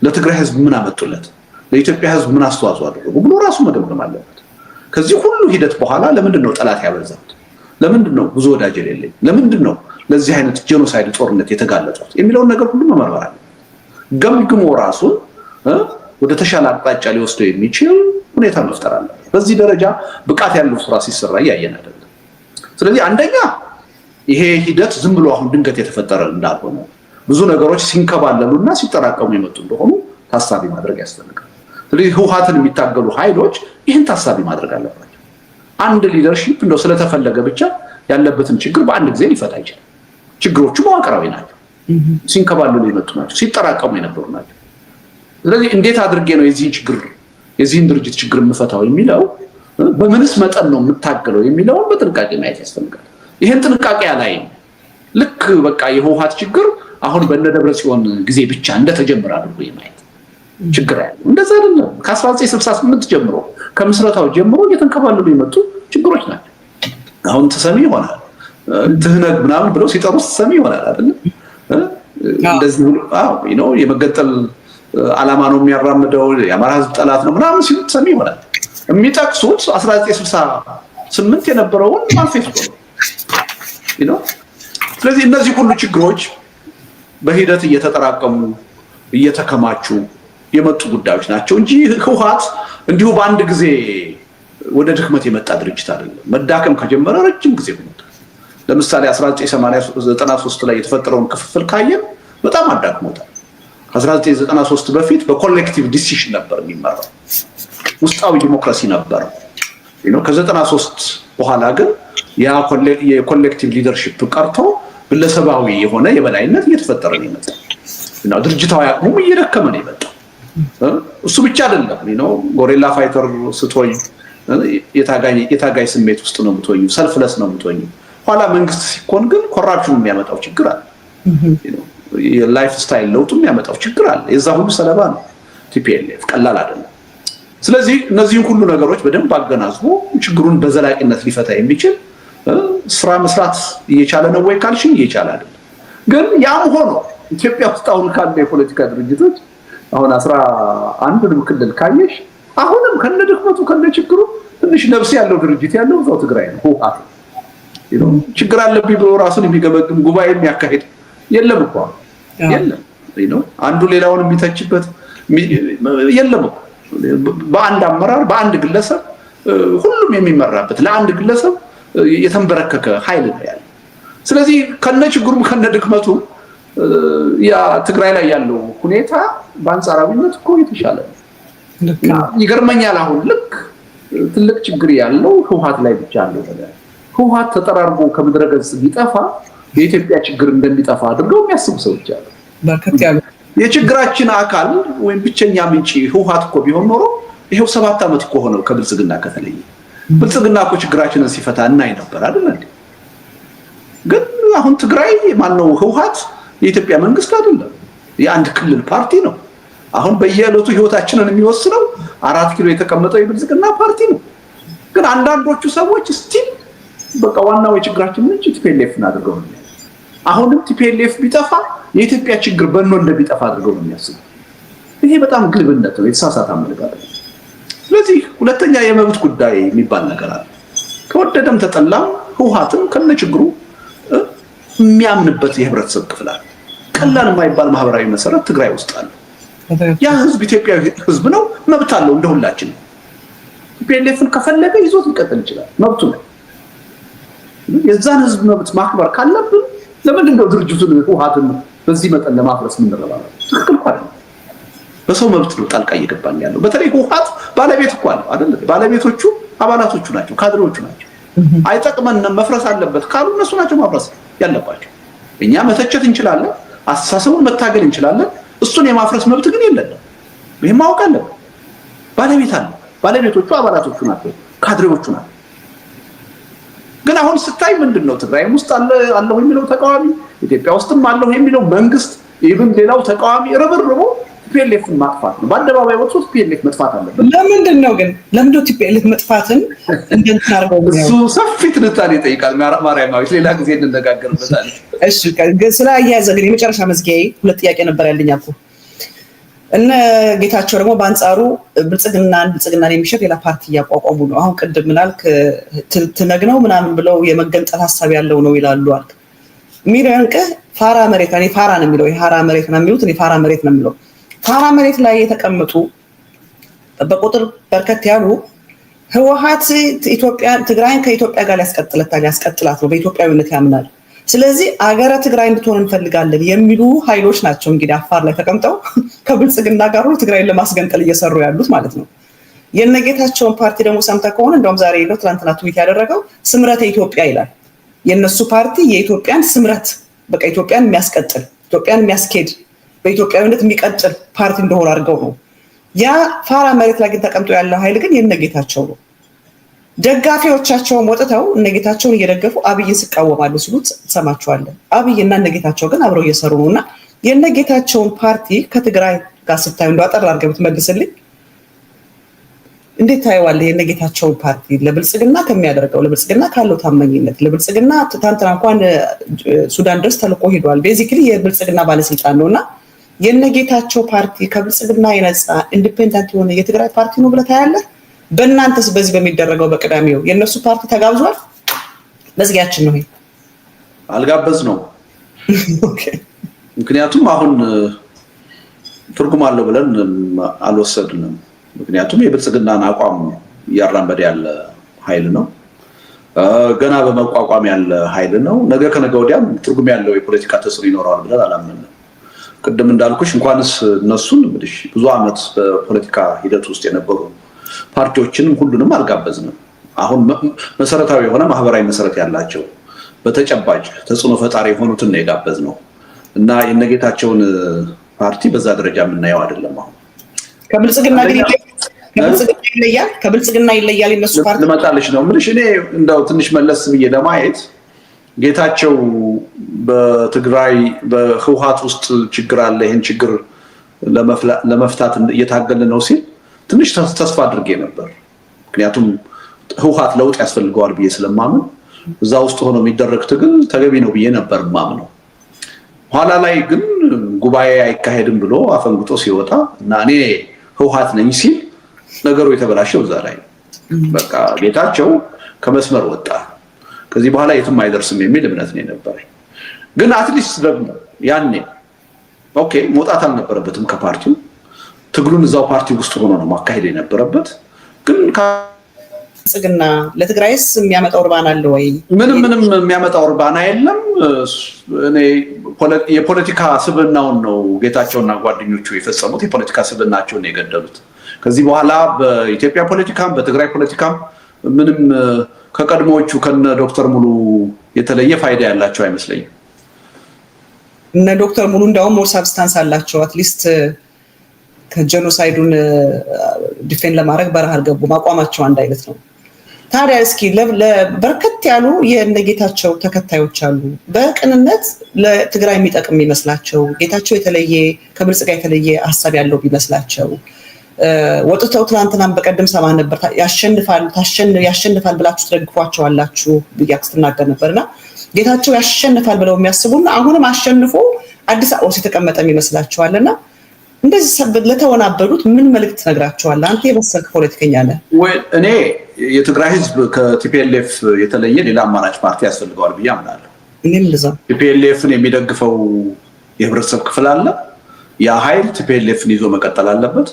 ለትግራይ ህዝብ ምን አመጡለት? ለኢትዮጵያ ህዝብ ምን አስተዋጽኦ አደረጉ ብሎ ራሱ መገምገም አለበት። ከዚህ ሁሉ ሂደት በኋላ ለምንድን ነው ጠላት ያበዛሁት? ለምንድን ነው ብዙ ወዳጅ የሌለኝ? ለምንድን ነው ለዚህ አይነት ጄኖሳይድ ጦርነት የተጋለጡት የሚለውን ነገር ሁሉ መመርመር አለበት። ገምግሞ ራሱን ወደ ተሻለ አቅጣጫ ሊወስደው የሚችል ሁኔታ መፍጠር አለበት። በዚህ ደረጃ ብቃት ያለው ስራ ሲሰራ እያየን አይደለም። ስለዚህ አንደኛ ይሄ ሂደት ዝም ብሎ አሁን ድንገት የተፈጠረ እንዳልሆነ ብዙ ነገሮች ሲንከባለሉና ሲጠራቀሙ የመጡ እንደሆኑ ታሳቢ ማድረግ ያስፈልጋል። ስለዚህ ህወሓትን የሚታገሉ ኃይሎች ይህን ታሳቢ ማድረግ አለባቸው። አንድ ሊደርሺፕ እንደው ስለተፈለገ ብቻ ያለበትን ችግር በአንድ ጊዜ ሊፈታ ይችላል። ችግሮቹ መዋቅራዊ ናቸው፣ ሲንከባለሉ የመጡ ናቸው፣ ሲጠራቀሙ የነበሩ ናቸው። ስለዚህ እንዴት አድርጌ ነው የዚህን ድርጅት ችግር የምፈታው የሚለው በምንስ መጠን ነው የምታገለው የሚለውን በጥንቃቄ ማየት ያስፈልጋል። ይህን ጥንቃቄ ላይ ልክ በቃ የህወሓት ችግር አሁን በነደብረጽዮን ጊዜ ብቻ እንደተጀመረ አድርጎ የማየት ችግር ያለው እንደዛ አይደለም። ከ1968 ጀምሮ ከምስረታው ጀምሮ እየተንከባለሉ የመጡ ችግሮች ናቸው። አሁን ተሰሚ ይሆናል ትህነግ ምናምን ብለው ሲጠሩት ተሰሚ ይሆናል አይደል? እንደዚህ ነው የመገንጠል ዓላማ ነው የሚያራምደው፣ የአማራ ህዝብ ጠላት ነው ምናምን ሲሉ ተሰሚ ይሆናል። የሚጠቅሱት 1968 የነበረውን ማንፌስቶ ነው። ስለዚህ እነዚህ ሁሉ ችግሮች በሂደት እየተጠራቀሙ እየተከማቹ የመጡ ጉዳዮች ናቸው እንጂ ህወሓት እንዲሁ በአንድ ጊዜ ወደ ድክመት የመጣ ድርጅት አይደለም። መዳከም ከጀመረ ረጅም ጊዜ ሆኖታል። ለምሳሌ 1993 ላይ የተፈጠረውን ክፍፍል ካየን በጣም አዳክሞታል። ከ1993 በፊት በኮሌክቲቭ ዲሲሽን ነበር የሚመራው፣ ውስጣዊ ዲሞክራሲ ነበር። ከ93 በኋላ ግን ያ የኮሌክቲቭ ሊደርሺፕ ቀርቶ ግለሰባዊ የሆነ የበላይነት እየተፈጠረ ነው የመጣው እና ድርጅታዊ አቅሙም እየደከመ ነው የመጣው። እሱ ብቻ አይደለም። ጎሬላ ፋይተር ስትሆኝ የታጋይ ስሜት ውስጥ ነው የምትሆኙ፣ ሰልፍለስ ነው የምትሆኙ። ኋላ መንግስት ሲኮን ግን ኮራፕሽን የሚያመጣው ችግር አለ፣ የላይፍ ስታይል ለውጡ የሚያመጣው ችግር አለ። የዛ ሁሉ ሰለባ ነው ቲፒኤልኤፍ፣ ቀላል አይደለም። ስለዚህ እነዚህን ሁሉ ነገሮች በደንብ አገናዝቦ ችግሩን በዘላቂነት ሊፈታ የሚችል ስራ መስራት እየቻለ ነው ወይ ካልሽኝ እየቻለ አይደለም። ግን ያም ሆኖ ኢትዮጵያ ውስጥ አሁን ካለ የፖለቲካ ድርጅቶች አሁን 11ንም ክልል ካየሽ አሁንም ከነድክመቱ ከነችግሩ ትንሽ ነፍስ ያለው ድርጅት ያለው እዛው ትግራይ ነው። ህወሓት ችግር አለብኝ ብሎ ራሱን የሚገመግም ጉባኤ የሚያካሄድ የለም እኮ የለም። አንዱ ሌላውን የሚተችበት የለም እኮ። በአንድ አመራር በአንድ ግለሰብ ሁሉም የሚመራበት ለአንድ ግለሰብ የተንበረከከ ኃይል ነው ያለው። ስለዚህ ከነችግሩም ከነድክመቱም ያ ትግራይ ላይ ያለው ሁኔታ በአንጻራዊነት እኮ የተሻለ ነው። ይገርመኛል። አሁን ልክ ትልቅ ችግር ያለው ህወሓት ላይ ብቻ አለው። ህወሓት ተጠራርጎ ከምድረገጽ ቢጠፋ የኢትዮጵያ ችግር እንደሚጠፋ አድርገው የሚያስቡ ሰዎች አሉ። የችግራችን አካል ወይም ብቸኛ ምንጭ ህወሓት እኮ ቢሆን ኖሮ ይሄው 7 ዓመት እኮ ሆነው ከብልጽግና ከተለየ። ብልጽግና እኮ ችግራችንን ሲፈታ እናይ ነበር አይደል እንዴ? ግን አሁን ትግራይ ማነው? ህወሓት የኢትዮጵያ መንግስት አይደለም፣ የአንድ ክልል ፓርቲ ነው። አሁን በየዕለቱ ህይወታችንን የሚወስነው 4 ኪሎ የተቀመጠው የብልጽግና ፓርቲ ነው። ግን አንዳንዶቹ ሰዎች ስቲል በቃ ዋናው የችግራችን ምንጭ ቲፒኤልኤፍ አድርገው ነው። አሁንም ቲፒኤልኤፍ ቢጠፋ የኢትዮጵያ ችግር በእኖ እንደሚጠፋ አድርገው ነው የሚያስቡት። ይሄ በጣም ግልብነት ነው፣ የተሳሳተ አመለካከት። ስለዚህ ሁለተኛ የመብት ጉዳይ የሚባል ነገር አለ። ከወደደም ተጠላም ህወሓትም ከነችግሩ የሚያምንበት የህብረተሰብ ክፍል አለ። ቀላል የማይባል ማህበራዊ መሰረት ትግራይ ውስጥ አለ። ያ ህዝብ ኢትዮጵያዊ ህዝብ ነው፣ መብት አለው እንደሁላችን። ቲፒኤልኤፍን ከፈለገ ይዞት ሊቀጥል ይችላል፣ መብቱ ነው። የዛን ህዝብ መብት ማክበር ካለብን ለምንድን ነው ድርጅቱን ህወሓትን በዚህ መጠን ለማፍረስ የምንረባረበው? ትክክል አይደለም። በሰው መብት ነው ጣልቃ እየገባን ያለው። በተለይ ህወሓት ባለቤት እኮ አለው አይደል? ባለቤቶቹ አባላቶቹ ናቸው፣ ካድሬዎቹ ናቸው። አይጠቅመንም መፍረስ አለበት ካሉ እነሱ ናቸው ማፍረስ ያለባቸው። እኛ መተቸት እንችላለን፣ አስተሳሰቡን መታገል እንችላለን። እሱን የማፍረስ መብት ግን የለንም። ይሄን ማወቅ አለብን። ባለቤት አለ። ባለቤቶቹ አባላቶቹ ናቸው፣ ካድሬዎቹ ናቸው። ግን አሁን ስታይ ምንድነው ትግራይም ውስጥ አለው የሚለው ተቃዋሚ፣ ኢትዮጵያ ውስጥም አለው የሚለው መንግስት፣ ኢቭን ሌላው ተቃዋሚ ርብርቡ ቲፒኤልኤፍን ማጥፋት ነው። በአደባባይ ወጥቶ ቲፒኤልኤፍ መጥፋት አለበት። ለምንድነው ግን ለምንድነው ቲፒኤልኤፍ መጥፋትን እንደምታርገው? እሱ ሰፊ ትንታኔ ይጠይቃል። ማርያማዊት ሌላ ጊዜ እንነጋገርበታለን። እሺ ስለ አያያዘ ግን የመጨረሻ መዝጊያዬ 2 ጥያቄ ነበር ያለኝ አልኩ። እነ ጌታቸው ደግሞ በአንጻሩ ብልጽግናን የሚሸጥ ሌላ ፓርቲ እያቋቋሙ ነው። አሁን ቅድም ምናልክ ትነግነው ምናምን ብለው የመገንጠል ሀሳብ ያለው ነው ይላሉ አልክ። ሚሪያንቅህ ፋራ መሬት እኔ ፋራ ነው የሚለው የሃራ መሬት ነው የሚሉት እኔ ፋራ መሬት ነው የሚለው። ፋራ መሬት ላይ የተቀመጡ በቁጥር በርከት ያሉ ህወሓት ትግራይን ከኢትዮጵያ ጋር ያስቀጥላት ነው፣ በኢትዮጵያዊነት ያምናል። ስለዚህ አገረ ትግራይ እንድትሆን እንፈልጋለን የሚሉ ኃይሎች ናቸው እንግዲህ አፋር ላይ ተቀምጠው ከብልጽግና ጋር ሁሉ ትግራይን ለማስገንጠል እየሰሩ ያሉት ማለት ነው። የነጌታቸውን ፓርቲ ደግሞ ሰምተህ ከሆነ እንደውም ዛሬ ነው ትናንትና ትዊት ያደረገው ስምረተ ኢትዮጵያ ይላል። የነሱ ፓርቲ የኢትዮጵያን ስምረት በቃ ኢትዮጵያን የሚያስቀጥል ኢትዮጵያን የሚያስኬድ በኢትዮጵያዊነት የሚቀጥል ፓርቲ እንደሆነ አድርገው ነው። ያ ፋራ መሬት ላይ ግን ተቀምጦ ያለው ኃይል ግን የነጌታቸው ነው። ደጋፊዎቻቸውን ወጥተው እነጌታቸውን እየደገፉ አብይን ሲቃወማሉ ሲሉ ትሰማቸዋለን። አብይና እነጌታቸው ግን አብረው እየሰሩ ነውና የነጌታቸውን ፓርቲ ከትግራይ ጋር ስታዩ እንዳጠር አድርገህ ብትመልስልኝ እንዴት ታየዋለህ? የነጌታቸውን ፓርቲ ለብልጽግና ከሚያደርገው ለብልጽግና ካለው ታማኝነት ለብልጽግና ትናንትና እንኳን ሱዳን ድረስ ተልኮ ሄዷል። ቤዚክሊ የብልጽግና ባለስልጣን ነውና የነጌታቸው ፓርቲ ከብልጽግና የነጻ ኢንዲፔንደንት የሆነ የትግራይ ፓርቲ ነው ብለህ ታያለህ? በእናንተስ በዚህ በሚደረገው በቅዳሜው የነሱ ፓርቲ ተጋብዟል? መዝጊያችን ነው ይሄ። አልጋበዝ ነው። ኦኬ ምክንያቱም አሁን ትርጉም አለው ብለን አልወሰድንም። ምክንያቱም የብልጽግናን አቋም እያራመደ ያለ ኃይል ነው። ገና በመቋቋም ያለ ኃይል ነው። ነገ ከነገ ወዲያም ትርጉም ያለው የፖለቲካ ተጽዕኖ ይኖረዋል ብለን አላምንም። ቅድም እንዳልኩሽ እንኳንስ እነሱን ብዙ ዓመት በፖለቲካ ሂደት ውስጥ የነበሩ ፓርቲዎችንም ሁሉንም አልጋበዝንም። አሁን መሰረታዊ የሆነ ማህበራዊ መሰረት ያላቸው በተጨባጭ ተጽዕኖ ፈጣሪ የሆኑትን ነው የጋበዝነው እና የነጌታቸውን ፓርቲ በዛ ደረጃ የምናየው አይደለም። አሁን ከብልጽግና ይለያል የነሱ ፓርቲ ልመጣልሽ ነው የምልሽ። እኔ እንደው ትንሽ መለስ ብዬ ለማየት ጌታቸው በትግራይ በህወሓት ውስጥ ችግር አለ፣ ይህን ችግር ለመፍታት እየታገልን ነው ሲል ትንሽ ተስፋ አድርጌ ነበር። ምክንያቱም ህወሓት ለውጥ ያስፈልገዋል ብዬ ስለማምን እዛ ውስጥ ሆኖ የሚደረግ ትግል ተገቢ ነው ብዬ ነበር ማምነው። ኋላ ላይ ግን ጉባኤ አይካሄድም ብሎ አፈንግጦ ሲወጣ እና እኔ ህወሓት ነኝ ሲል ነገሩ የተበላሸው እዛ ላይ በቃ ጌታቸው ከመስመር ወጣ፣ ከዚህ በኋላ የትም አይደርስም የሚል እምነት ነው የነበረኝ። ግን አትሊስት ደግሞ ያኔ ኦኬ መውጣት አልነበረበትም ከፓርቲው፣ ትግሉን እዛው ፓርቲ ውስጥ ሆኖ ነው ማካሄድ የነበረበት። ግን ብልጽግና ለትግራይስ የሚያመጣው እርባና አለ ወይ? ምንም የሚያመጣው እርባና የለም። እኔ የፖለቲካ ስብዕናውን ነው ጌታቸውና ጓደኞቹ የፈጸሙት። የፖለቲካ ስብዕናቸውን ነው የገደሉት። ከዚህ በኋላ በኢትዮጵያ ፖለቲካም በትግራይ ፖለቲካም ምንም ከቀድሞዎቹ ከነ ዶክተር ሙሉ የተለየ ፋይዳ ያላቸው አይመስለኝም። እነ ዶክተር ሙሉ እንዳውም ሞር ሳብስታንስ አላቸው። አትሊስት ከጄኖሳይዱን ዲፌንድ ለማድረግ በረሃ አልገቡም። አቋማቸው አንድ አይነት ነው። ታዲያ እስኪ በርከት ያሉ የነጌታቸው ተከታዮች አሉ፣ በቅንነት ለትግራይ የሚጠቅም ይመስላቸው ጌታቸው የተለየ ከብልጽግና የተለየ ሀሳብ ያለው ቢመስላቸው ወጥተው ትናንትናም በቀደም ሰማ ነበር ያሸንፋል ብላችሁ ትደግፏቸዋላችሁ ብያክ ስትናገር ነበርና ጌታቸው ያሸንፋል ብለው የሚያስቡና አሁንም አሸንፎ አዲስ አበባ ውስጥ የተቀመጠ ይመስላችኋልና እንደዚህ ለተወናበዱት ምን መልእክት ትነግራቸዋለህ? አንተ የበሰልክ ፖለቲከኛ ነህ። እኔ የትግራይ ህዝብ ከቲፒኤልኤፍ የተለየ ሌላ አማራጭ ፓርቲ ያስፈልገዋል ብዬ አምናለሁ። እኔም እንደዛ ቲፒኤልኤፍን የሚደግፈው የህብረተሰብ ክፍል አለ። ያ ኃይል ቲፒኤልኤፍን ይዞ መቀጠል አለበት።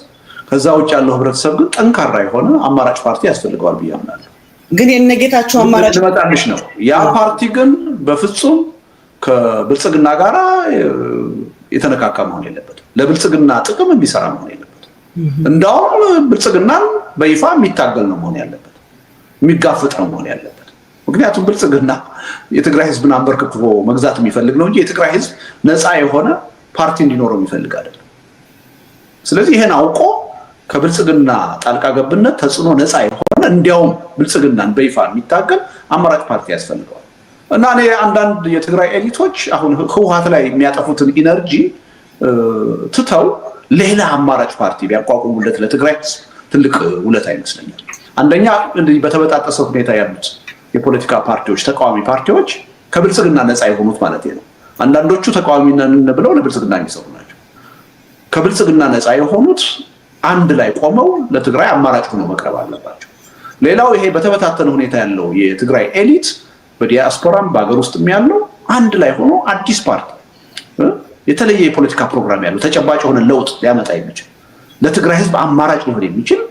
ከዛ ውጭ ያለው ህብረተሰብ ግን ጠንካራ የሆነ አማራጭ ፓርቲ ያስፈልገዋል ብዬ አምናለሁ። ግን የነጌታቸው አማራጭ መጣልሽ ነው። ያ ፓርቲ ግን በፍጹም ከብልጽግና ጋር የተነካካ መሆን የለበትም። ለብልጽግና ጥቅም የሚሰራ መሆን የለበትም። እንዳውም ብልጽግናን በይፋ የሚታገል ነው መሆን ያለበት፣ የሚጋፍጥ ነው መሆን ያለበት። ምክንያቱም ብልጽግና የትግራይ ህዝብን አንበርክኮ መግዛት የሚፈልግ ነው እንጂ የትግራይ ህዝብ ነፃ የሆነ ፓርቲ እንዲኖረው የሚፈልግ አይደለም። ስለዚህ ይሄን አውቆ ከብልጽግና ጣልቃ ገብነት ተጽዕኖ ነፃ የሆነ እንዲያውም ብልጽግናን በይፋ የሚታገል አማራጭ ፓርቲ ያስፈልገዋል። እና እኔ አንዳንድ የትግራይ ኤሊቶች አሁን ህወሓት ላይ የሚያጠፉትን ኢነርጂ ትተው ሌላ አማራጭ ፓርቲ ቢያቋቁሙለት ለትግራይ ትልቅ ውለታ ይመስለኛል። አንደኛ እንዲህ በተበጣጠሰ ሁኔታ ያሉት የፖለቲካ ፓርቲዎች ተቃዋሚ ፓርቲዎች ከብልጽግና ነፃ የሆኑት ማለት ነው። አንዳንዶቹ ተቃዋሚ ነን ብለው ለብልጽግና የሚሰሩ ናቸው። ከብልጽግና ነፃ የሆኑት አንድ ላይ ቆመው ለትግራይ አማራጭ ሆነው መቅረብ አለባቸው። ሌላው ይሄ በተበታተነ ሁኔታ ያለው የትግራይ ኤሊት በዲያስፖራም በአገር ውስጥም ያለው አንድ ላይ ሆኖ አዲስ ፓርቲ የተለየ የፖለቲካ ፕሮግራም ያለው ተጨባጭ የሆነ ለውጥ ሊያመጣ የሚችል ለትግራይ ህዝብ አማራጭ ሊሆን የሚችል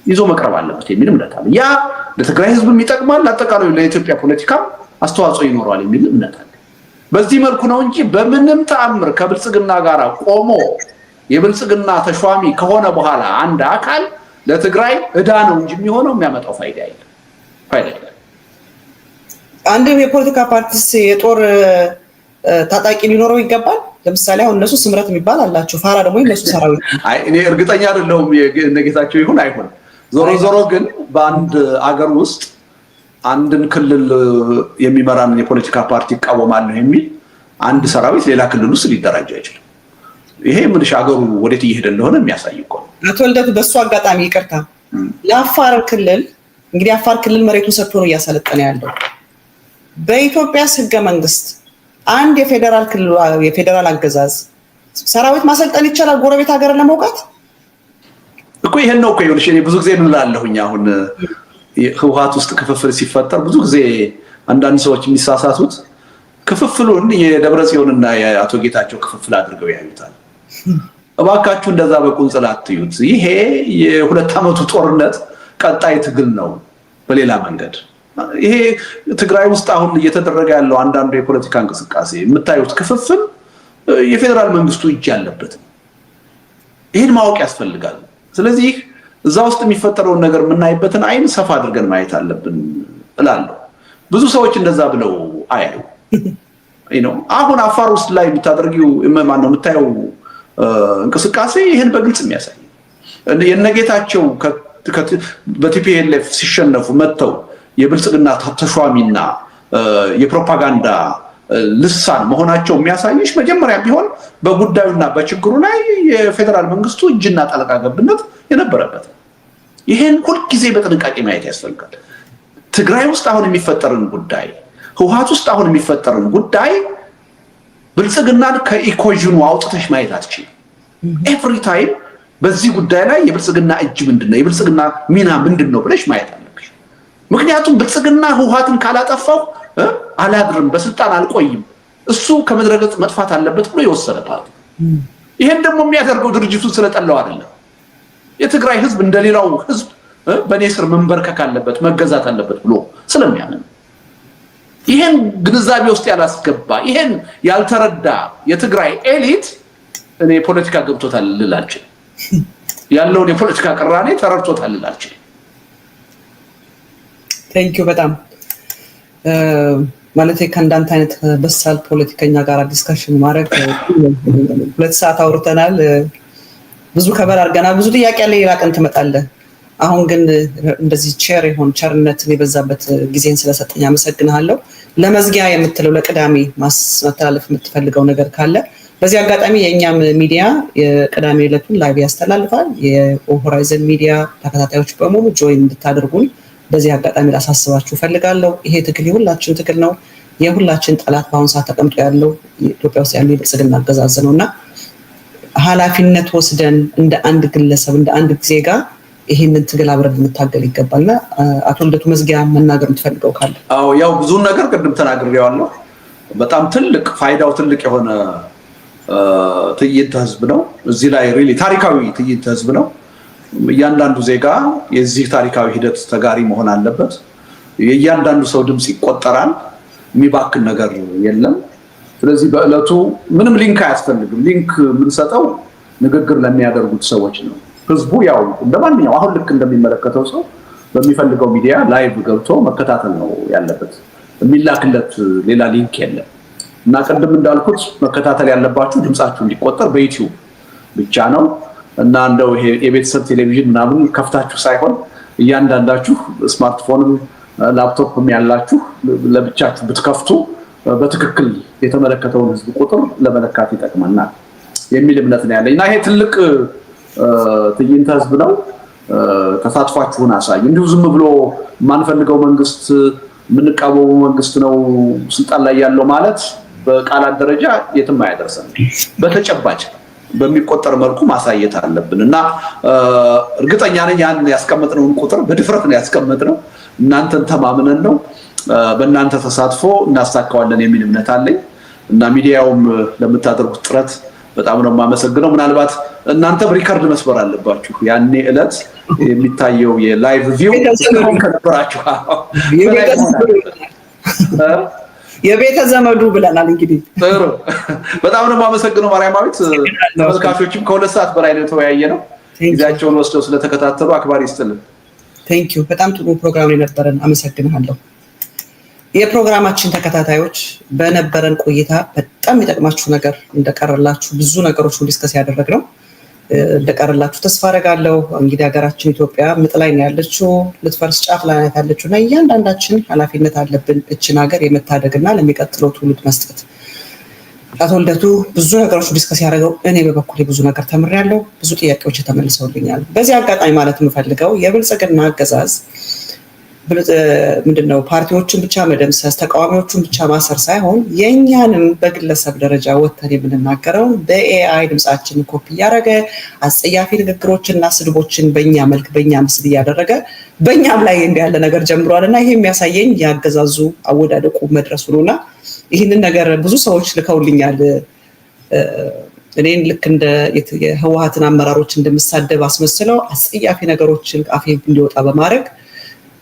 ይዞ መቅረብ አለበት የሚል እምነት አለ። ያ ለትግራይ ህዝብም ይጠቅማል፣ አጠቃላይ ለኢትዮጵያ ፖለቲካ አስተዋጽኦ ይኖረዋል የሚል እምነት አለ። በዚህ መልኩ ነው እንጂ በምንም ተአምር ከብልጽግና ጋር ቆሞ የብልጽግና ተሿሚ ከሆነ በኋላ አንድ አካል ለትግራይ ዕዳ ነው እንጂ የሚሆነው የሚያመጣው ፋይዳ የለም። አንድ የፖለቲካ ፓርቲስ የጦር ታጣቂ ሊኖረው ይገባል። ለምሳሌ አሁን እነሱ ስምረት የሚባል አላቸው፣ ፋራ ደግሞ የነሱ ሰራዊት። እኔ እርግጠኛ አይደለሁም የነጌታቸው ይሁን አይሆን። ዞሮ ግን በአንድ አገር ውስጥ አንድን ክልል የሚመራን የፖለቲካ ፓርቲ ይቃወማለሁ የሚል አንድ ሰራዊት ሌላ ክልል ውስጥ ሊደራጅ አይችልም። ይሄ ምንሽ አገሩ ወዴት እየሄደ እንደሆነ የሚያሳይ እኮ ነው። አቶ ልደቱ በሱ አጋጣሚ ይቅርታ፣ ለአፋር ክልል እንግዲህ አፋር ክልል መሬቱን ሰጥቶ ነው እያሰለጠነ ያለው። በኢትዮጵያ ህገ መንግስት አንድ የፌዴራል አገዛዝ ሰራዊት ማሰልጠን ይቻላል ጎረቤት ሀገርን ለመውጋት እኮ። ይሄን ነው እኮ ይኸውልሽ፣ እኔ ብዙ ጊዜ እንላለሁኝ አሁን ህወሓት ውስጥ ክፍፍል ሲፈጠር ብዙ ጊዜ አንዳንድ ሰዎች የሚሳሳቱት ክፍፍሉን የደብረጽዮንና የአቶ ጌታቸው ክፍፍል አድርገው ያዩታል። እባካችሁ እንደዛ በቁንጽል አትዩት። ይሄ የሁለት ዓመቱ ጦርነት ቀጣይ ትግል ነው በሌላ መንገድ። ይሄ ትግራይ ውስጥ አሁን እየተደረገ ያለው አንዳንዱ የፖለቲካ እንቅስቃሴ የምታዩት ክፍፍል የፌዴራል መንግስቱ እጅ ያለበት ነው። ይሄን ማወቅ ያስፈልጋል። ስለዚህ እዛ ውስጥ የሚፈጠረውን ነገር የምናይበትን አይን ሰፋ አድርገን ማየት አለብን እላለሁ። ብዙ ሰዎች እንደዛ ብለው አያዩ። አሁን አፋር ውስጥ ላይ የምታደርጊው ማነው የምታየው እንቅስቃሴ ይሄን በግልጽ የሚያሳይ የነጌታቸው በቲፒኤልኤፍ ሲሸነፉ መጥተው የብልጽግና ተሿሚና የፕሮፓጋንዳ ልሳን መሆናቸው የሚያሳይሽ መጀመሪያ ቢሆን በጉዳዩና በችግሩ ላይ የፌዴራል መንግስቱ እጅና ጣልቃ ገብነት የነበረበት። ይሄን ሁልጊዜ በጥንቃቄ ማየት ያስፈልጋል። ትግራይ ውስጥ አሁን የሚፈጠርን ጉዳይ፣ ህወሓት ውስጥ አሁን የሚፈጠርን ጉዳይ ብልጽግናን ከኢኮዥኑ አውጥተሽ ማየት አትችልም። ኤቭሪ ታይም በዚህ ጉዳይ ላይ የብልጽግና እጅ ምንድነው፣ የብልጽግና ሚና ምንድነው ብለሽ ማየት አለብሽ። ምክንያቱም ብልጽግና ህወሓትን ካላጠፋው አላድርም፣ በስልጣን አልቆይም፣ እሱ ከመድረገጽ መጥፋት አለበት ብሎ የወሰነ ፓርቲ። ይሄን ደግሞ የሚያደርገው ድርጅቱን ስለጠላው አይደለም። የትግራይ ህዝብ እንደሌላው ህዝብ በኔ ስር መንበርከክ አለበት፣ መገዛት አለበት ብሎ ስለሚያምን ይሄን ግንዛቤ ውስጥ ያላስገባ ይሄን ያልተረዳ የትግራይ ኤሊት እኔ ፖለቲካ ገብቶታል ልላችሁ ያለውን የፖለቲካ ቅራኔ ተረድቶታል ልላችሁ። ቴንኪው በጣም ማለት ከእንዳንተ አይነት በሳል ፖለቲከኛ ጋር ዲስከሽን ማድረግ 2 ሰዓት አውርተናል። ብዙ ከበር አድርገናል። ብዙ ጥያቄ ያለ ሌላ ቀን ትመጣለህ። አሁን ግን እንደዚህ ቸርነትን የበዛበት ጊዜን ስለሰጠኝ አመሰግናለሁ። ለመዝጊያ የምትለው ለቅዳሜ ማስተላለፍ የምትፈልገው ነገር ካለ በዚህ አጋጣሚ የእኛም ሚዲያ የቅዳሜ ዕለቱን ላይቭ ያስተላልፋል። የሆራይዘን ሚዲያ ተከታታዮች በሙሉ ጆይን እንድታደርጉን በዚህ አጋጣሚ ላሳስባችሁ ፈልጋለሁ። ይሄ ትግል የሁላችን ትግል ነው። የሁላችን ጠላት በአሁኑ ሰዓት ተቀምጦ ያለው ኢትዮጵያ ውስጥ ያለው የብልጽግና አገዛዝ ነው እና ኃላፊነት ወስደን እንደ አንድ ግለሰብ እንደ አንድ ዜጋ ይሄንን ትግል አብረን ልንታገል ይገባልና አቶ ልደቱ መዝጊያ መናገር የምትፈልገው ካለ? አዎ ያው ብዙ ነገር ቅድም ተናግሬዋለሁ። በጣም ትልቅ ፋይዳው ትልቅ የሆነ ትዕይንተ ህዝብ ነው። እዚህ ላይ ሪሊ ታሪካዊ ትዕይንተ ህዝብ ነው። እያንዳንዱ ዜጋ የዚህ ታሪካዊ ሂደት ተጋሪ መሆን አለበት። የእያንዳንዱ ሰው ድምፅ ይቆጠራል። የሚባክን ነገር የለም። ስለዚህ በእለቱ ምንም ሊንክ አያስፈልግም። ሊንክ የምንሰጠው ንግግር ለሚያደርጉት ሰዎች ነው። ህዝቡ ያው እንደማንኛው አሁን ልክ እንደሚመለከተው ሰው በሚፈልገው ሚዲያ ላይቭ ገብቶ መከታተል ነው ያለበት። የሚላክለት ሌላ ሊንክ የለም እና ቅድም እንዳልኩት መከታተል ያለባችሁ ድምጻችሁ እንዲቆጠር በዩቲዩብ ብቻ ነው እና እንደው ይሄ የቤተሰብ ቴሌቪዥን ምናምን ከፍታችሁ ሳይሆን እያንዳንዳችሁ ስማርትፎንም ላፕቶፕም ያላችሁ ለብቻችሁ ብትከፍቱ በትክክል የተመለከተውን ህዝብ ቁጥር ለመለካት ይጠቅመናል የሚል እምነት ነው ያለኝ እና ይሄ ትልቅ ትዕይንተ ህዝብ ነው። ተሳትፏችሁን አሳዩ። እንዲሁ ዝም ብሎ ማንፈልገው መንግስት ምንቃወመው መንግስት ነው ስልጣን ላይ ያለው ማለት በቃላት ደረጃ የትም አያደርሰን። በተጨባጭ በሚቆጠር መልኩ ማሳየት አለብን እና እርግጠኛ ነኝ ያን ያስቀመጥነውን ቁጥር በድፍረት ነው ያስቀመጥነው። እናንተን ተማምነን ነው በእናንተ ተሳትፎ እናሳካዋለን የሚል እምነት አለኝ እና ሚዲያውም ለምታደርጉት ጥረት በጣም ነው የማመሰግነው። ምናልባት እናንተም ሪከርድ መስበር አለባችሁ። ያኔ ዕለት የሚታየው የላይቭ ቪው ከነበራችሁ የቤተ ዘመዱ ብለናል። እንግዲህ ጥሩ በጣም ነው የማመሰግነው ማርያማዊት። ተመልካቾችም ከ2 ሰዓት በላይ ነው የተወያየነው። ጊዜያቸውን ወስደው ስለተከታተሉ አክባሪ ይስጥልን። ቴንኪዩ። በጣም ጥሩ ፕሮግራም የነበረን አመሰግናለሁ። የፕሮግራማችን ተከታታዮች በነበረን ቆይታ በጣም የሚጠቅማችሁ ነገር እንደቀረላችሁ ብዙ ነገሮች ዲስከስ ያደረግነው እንደቀረላችሁ ተስፋ አደርጋለሁ። እንግዲህ ሀገራችን ኢትዮጵያ ምጥ ላይ ነው ያለችው፣ ልትፈርስ ጫፍ ላይ ናት ያለችው እና እያንዳንዳችን ኃላፊነት አለብን እችን ሀገር የመታደግና ለሚቀጥለው ትውልድ መስጠት። አቶ ልደቱ ብዙ ነገሮች ዲስከስ ያደረገው እኔ በበኩሌ ብዙ ነገር ተምሬያለሁ። ብዙ ጥያቄዎች ተመልሰውልኛል። በዚህ አጋጣሚ ማለት የምፈልገው የብልጽግና አገዛዝ ምንድነው ፓርቲዎችን ብቻ መደምሰስ ተቃዋሚዎችን ብቻ ማሰር ሳይሆን የኛንም በግለሰብ ደረጃ ወተን የምንናገረው በኤአይ ድምጻችን ኮፒ ያደረገ አጸያፊ ንግግሮችና ስድቦችን በእኛ መልክ በእኛ ምስል እያደረገ በእኛም ላይ እንዲያለ ነገር ጀምሯልና ይሄ የሚያሳየኝ ያገዛዙ አወዳደቁ መድረሱ ነውና ይህንን ነገር ብዙ ሰዎች ልከውልኛል። እኔን ልክ እንደ የህወሓትን አመራሮች እንደምሳደብ አስመስለው አጸያፊ ነገሮችን አፌ እንዲወጣ በማድረግ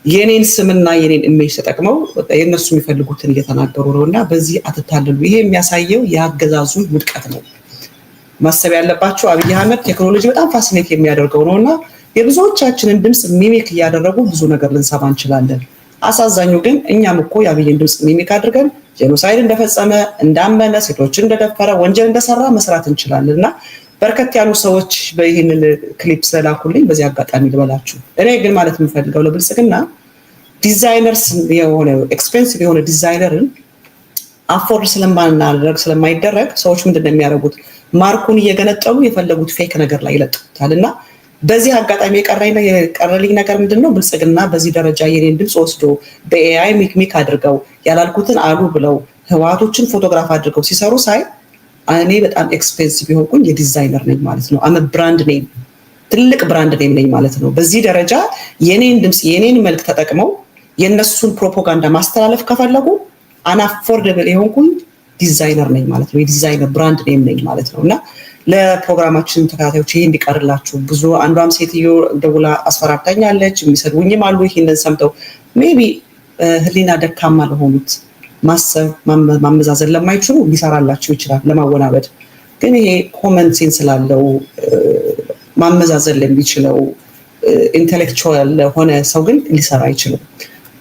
የኔን ስምና የኔን ኢሜጅ ተጠቅመው የነሱ የሚፈልጉትን እየተናገሩ ነውና በዚህ አትታለሉ። ይሄ የሚያሳየው የአገዛዙን ውድቀት ነው። ማሰብ ያለባቸው አብይ አህመድ ቴክኖሎጂ በጣም ፋሲኔት የሚያደርገው ነውና የብዙዎቻችንን ድምጽ ሚሚክ እያደረጉ ብዙ ነገር ልንሰማ እንችላለን። አሳዛኙ ግን እኛም እኮ የአብይን ድምጽ ሚሚክ አድርገን ጄኖሳይድ እንደፈጸመ እንዳመነ ሴቶችን እንደደፈረ ወንጀል እንደሰራ መስራት እንችላለንና በርከት ያሉ ሰዎች በይህንን ክሊፕ ስለላኩልኝ በዚህ አጋጣሚ ልበላችሁ። እኔ ግን ማለት የምፈልገው ለብልጽግና ዲዛይነርስ የሆነ ኤክስፔንሲቭ የሆነ ዲዛይነርን አፎርድ ስለማይደረግ ሰዎች ምንድን ነው የሚያደርጉት? ማርኩን እየገነጠሉ የፈለጉት ፌክ ነገር ላይ ይለጥፉታል እና በዚህ አጋጣሚ የቀረልኝ ነገር ምንድን ነው? ብልጽግና በዚህ ደረጃ የኔን ድምፅ ወስዶ በኤአይ ሚክ አድርገው ያላልኩትን አሉ ብለው ህወሓቶችን ፎቶግራፍ አድርገው ሲሰሩ ሳይ እኔ በጣም ኤክስፔንሲቭ የሆንኩኝ የዲዛይነር ነኝ ማለት ነው። አመ ብራንድ ኔም ትልቅ ብራንድ ኔም ነኝ ማለት ነው። በዚህ ደረጃ የኔን ድምጽ የኔን መልክ ተጠቅመው የነሱን ፕሮፓጋንዳ ማስተላለፍ ከፈለጉ አናፎርደብል የሆንኩኝ ዲዛይነር ነኝ ማለት ነው። የዲዛይነር ብራንድ ኔም ነኝ ማለት ነው እና ለፕሮግራማችን ተከታታዮች ይሄ እንዲቀርላችሁ ብዙ አንዷም ሴትዮ ደውላ አስፈራርታኛለች። የሚሰድቡኝም አሉ። ይሄንን ሰምተው ሜቢ ህሊና ደካማ ለሆኑት ማሰብ ማመዛዘን ለማይችሉ ሊሰራላቸው ይችላል ለማወናበድ። ግን ይሄ ኮመን ሴንስ ስላለው ማመዛዘን ለሚችለው ኢንተሌክቹዋል ለሆነ ሰው ግን ሊሰራ አይችልም።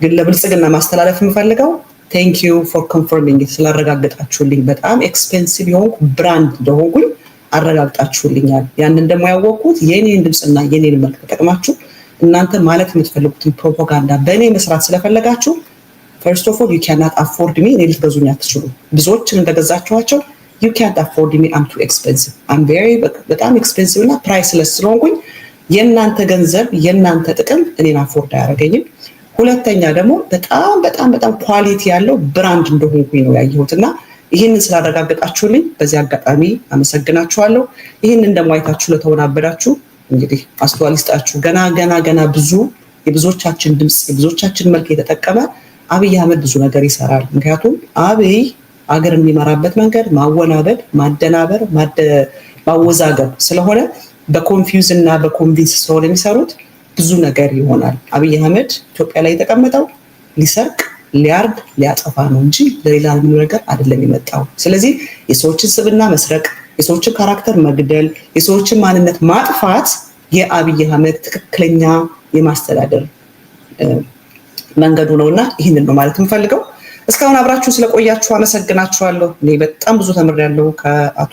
ግን ለብልጽግና ማስተላለፍ የምፈልገው ቴንክ ዩ ፎር ኮንፈርሚንግ ስላረጋግጣችሁልኝ በጣም ኤክስፔንሲቭ የሆንኩ ብራንድ እንደሆንኩኝ አረጋግጣችሁልኛል። ያንን ደግሞ ያወቅኩት የኔን ድምፅና የኔን መልክ ተጠቅማችሁ እናንተ ማለት የምትፈልጉትን ፕሮፓጋንዳ በእኔ መስራት ስለፈለጋችሁ ፈርስት ኦፍ ኦል ዩ ካንት አፎርድ ሚ። እኔ ልትገዙኝ አትችሉ። ብዙዎችን እንደገዛችኋቸው ዩ ካንት አፎርድ ሚ አም ቱ ኤክስፔንሲቭ አም ቬሪ በጣም ኤክስፔንሲቭ እና ፕራይስለስ ስለሆንኩኝ የእናንተ ገንዘብ የእናንተ ጥቅም እኔን አፎርድ አያደርገኝም። ሁለተኛ ደግሞ በጣም በጣም በጣም ኳሊቲ ያለው ብራንድ እንደሆንኩኝ ነው ያየሁት እና ይህንን ስላረጋገጣችሁልኝ በዚህ አጋጣሚ አመሰግናችኋለሁ። ይህንን ደግሞ አይታችሁ ለተወናበዳችሁ እንግዲህ አስተዋል ይስጣችሁ። ገና ብዙ የብዙዎቻችን ድምፅ የብዙዎቻችን መልክ የተጠቀመ አብይ አህመድ ብዙ ነገር ይሰራል። ምክንያቱም አብይ አገር የሚመራበት መንገድ ማወናበድ፣ ማደናበር፣ ማወዛገብ ስለሆነ በኮንፊውዝ እና በኮንቪንስ ስለሆነ የሚሰሩት ብዙ ነገር ይሆናል። አብይ አህመድ ኢትዮጵያ ላይ የተቀመጠው ሊሰርቅ፣ ሊያርድ፣ ሊያጠፋ ነው እንጂ ለሌላ ነገር አይደለም የመጣው። ስለዚህ የሰዎችን ስብዕና መስረቅ፣ የሰዎችን ካራክተር መግደል፣ የሰዎችን ማንነት ማጥፋት የአብይ አህመድ ትክክለኛ የማስተዳደር መንገዱ ነውና ይህንን ነው ማለት የምፈልገው። እስካሁን አብራችሁ ስለቆያችሁ አመሰግናችኋለሁ። እኔ በጣም ብዙ ተምሬያለሁ ከአቶ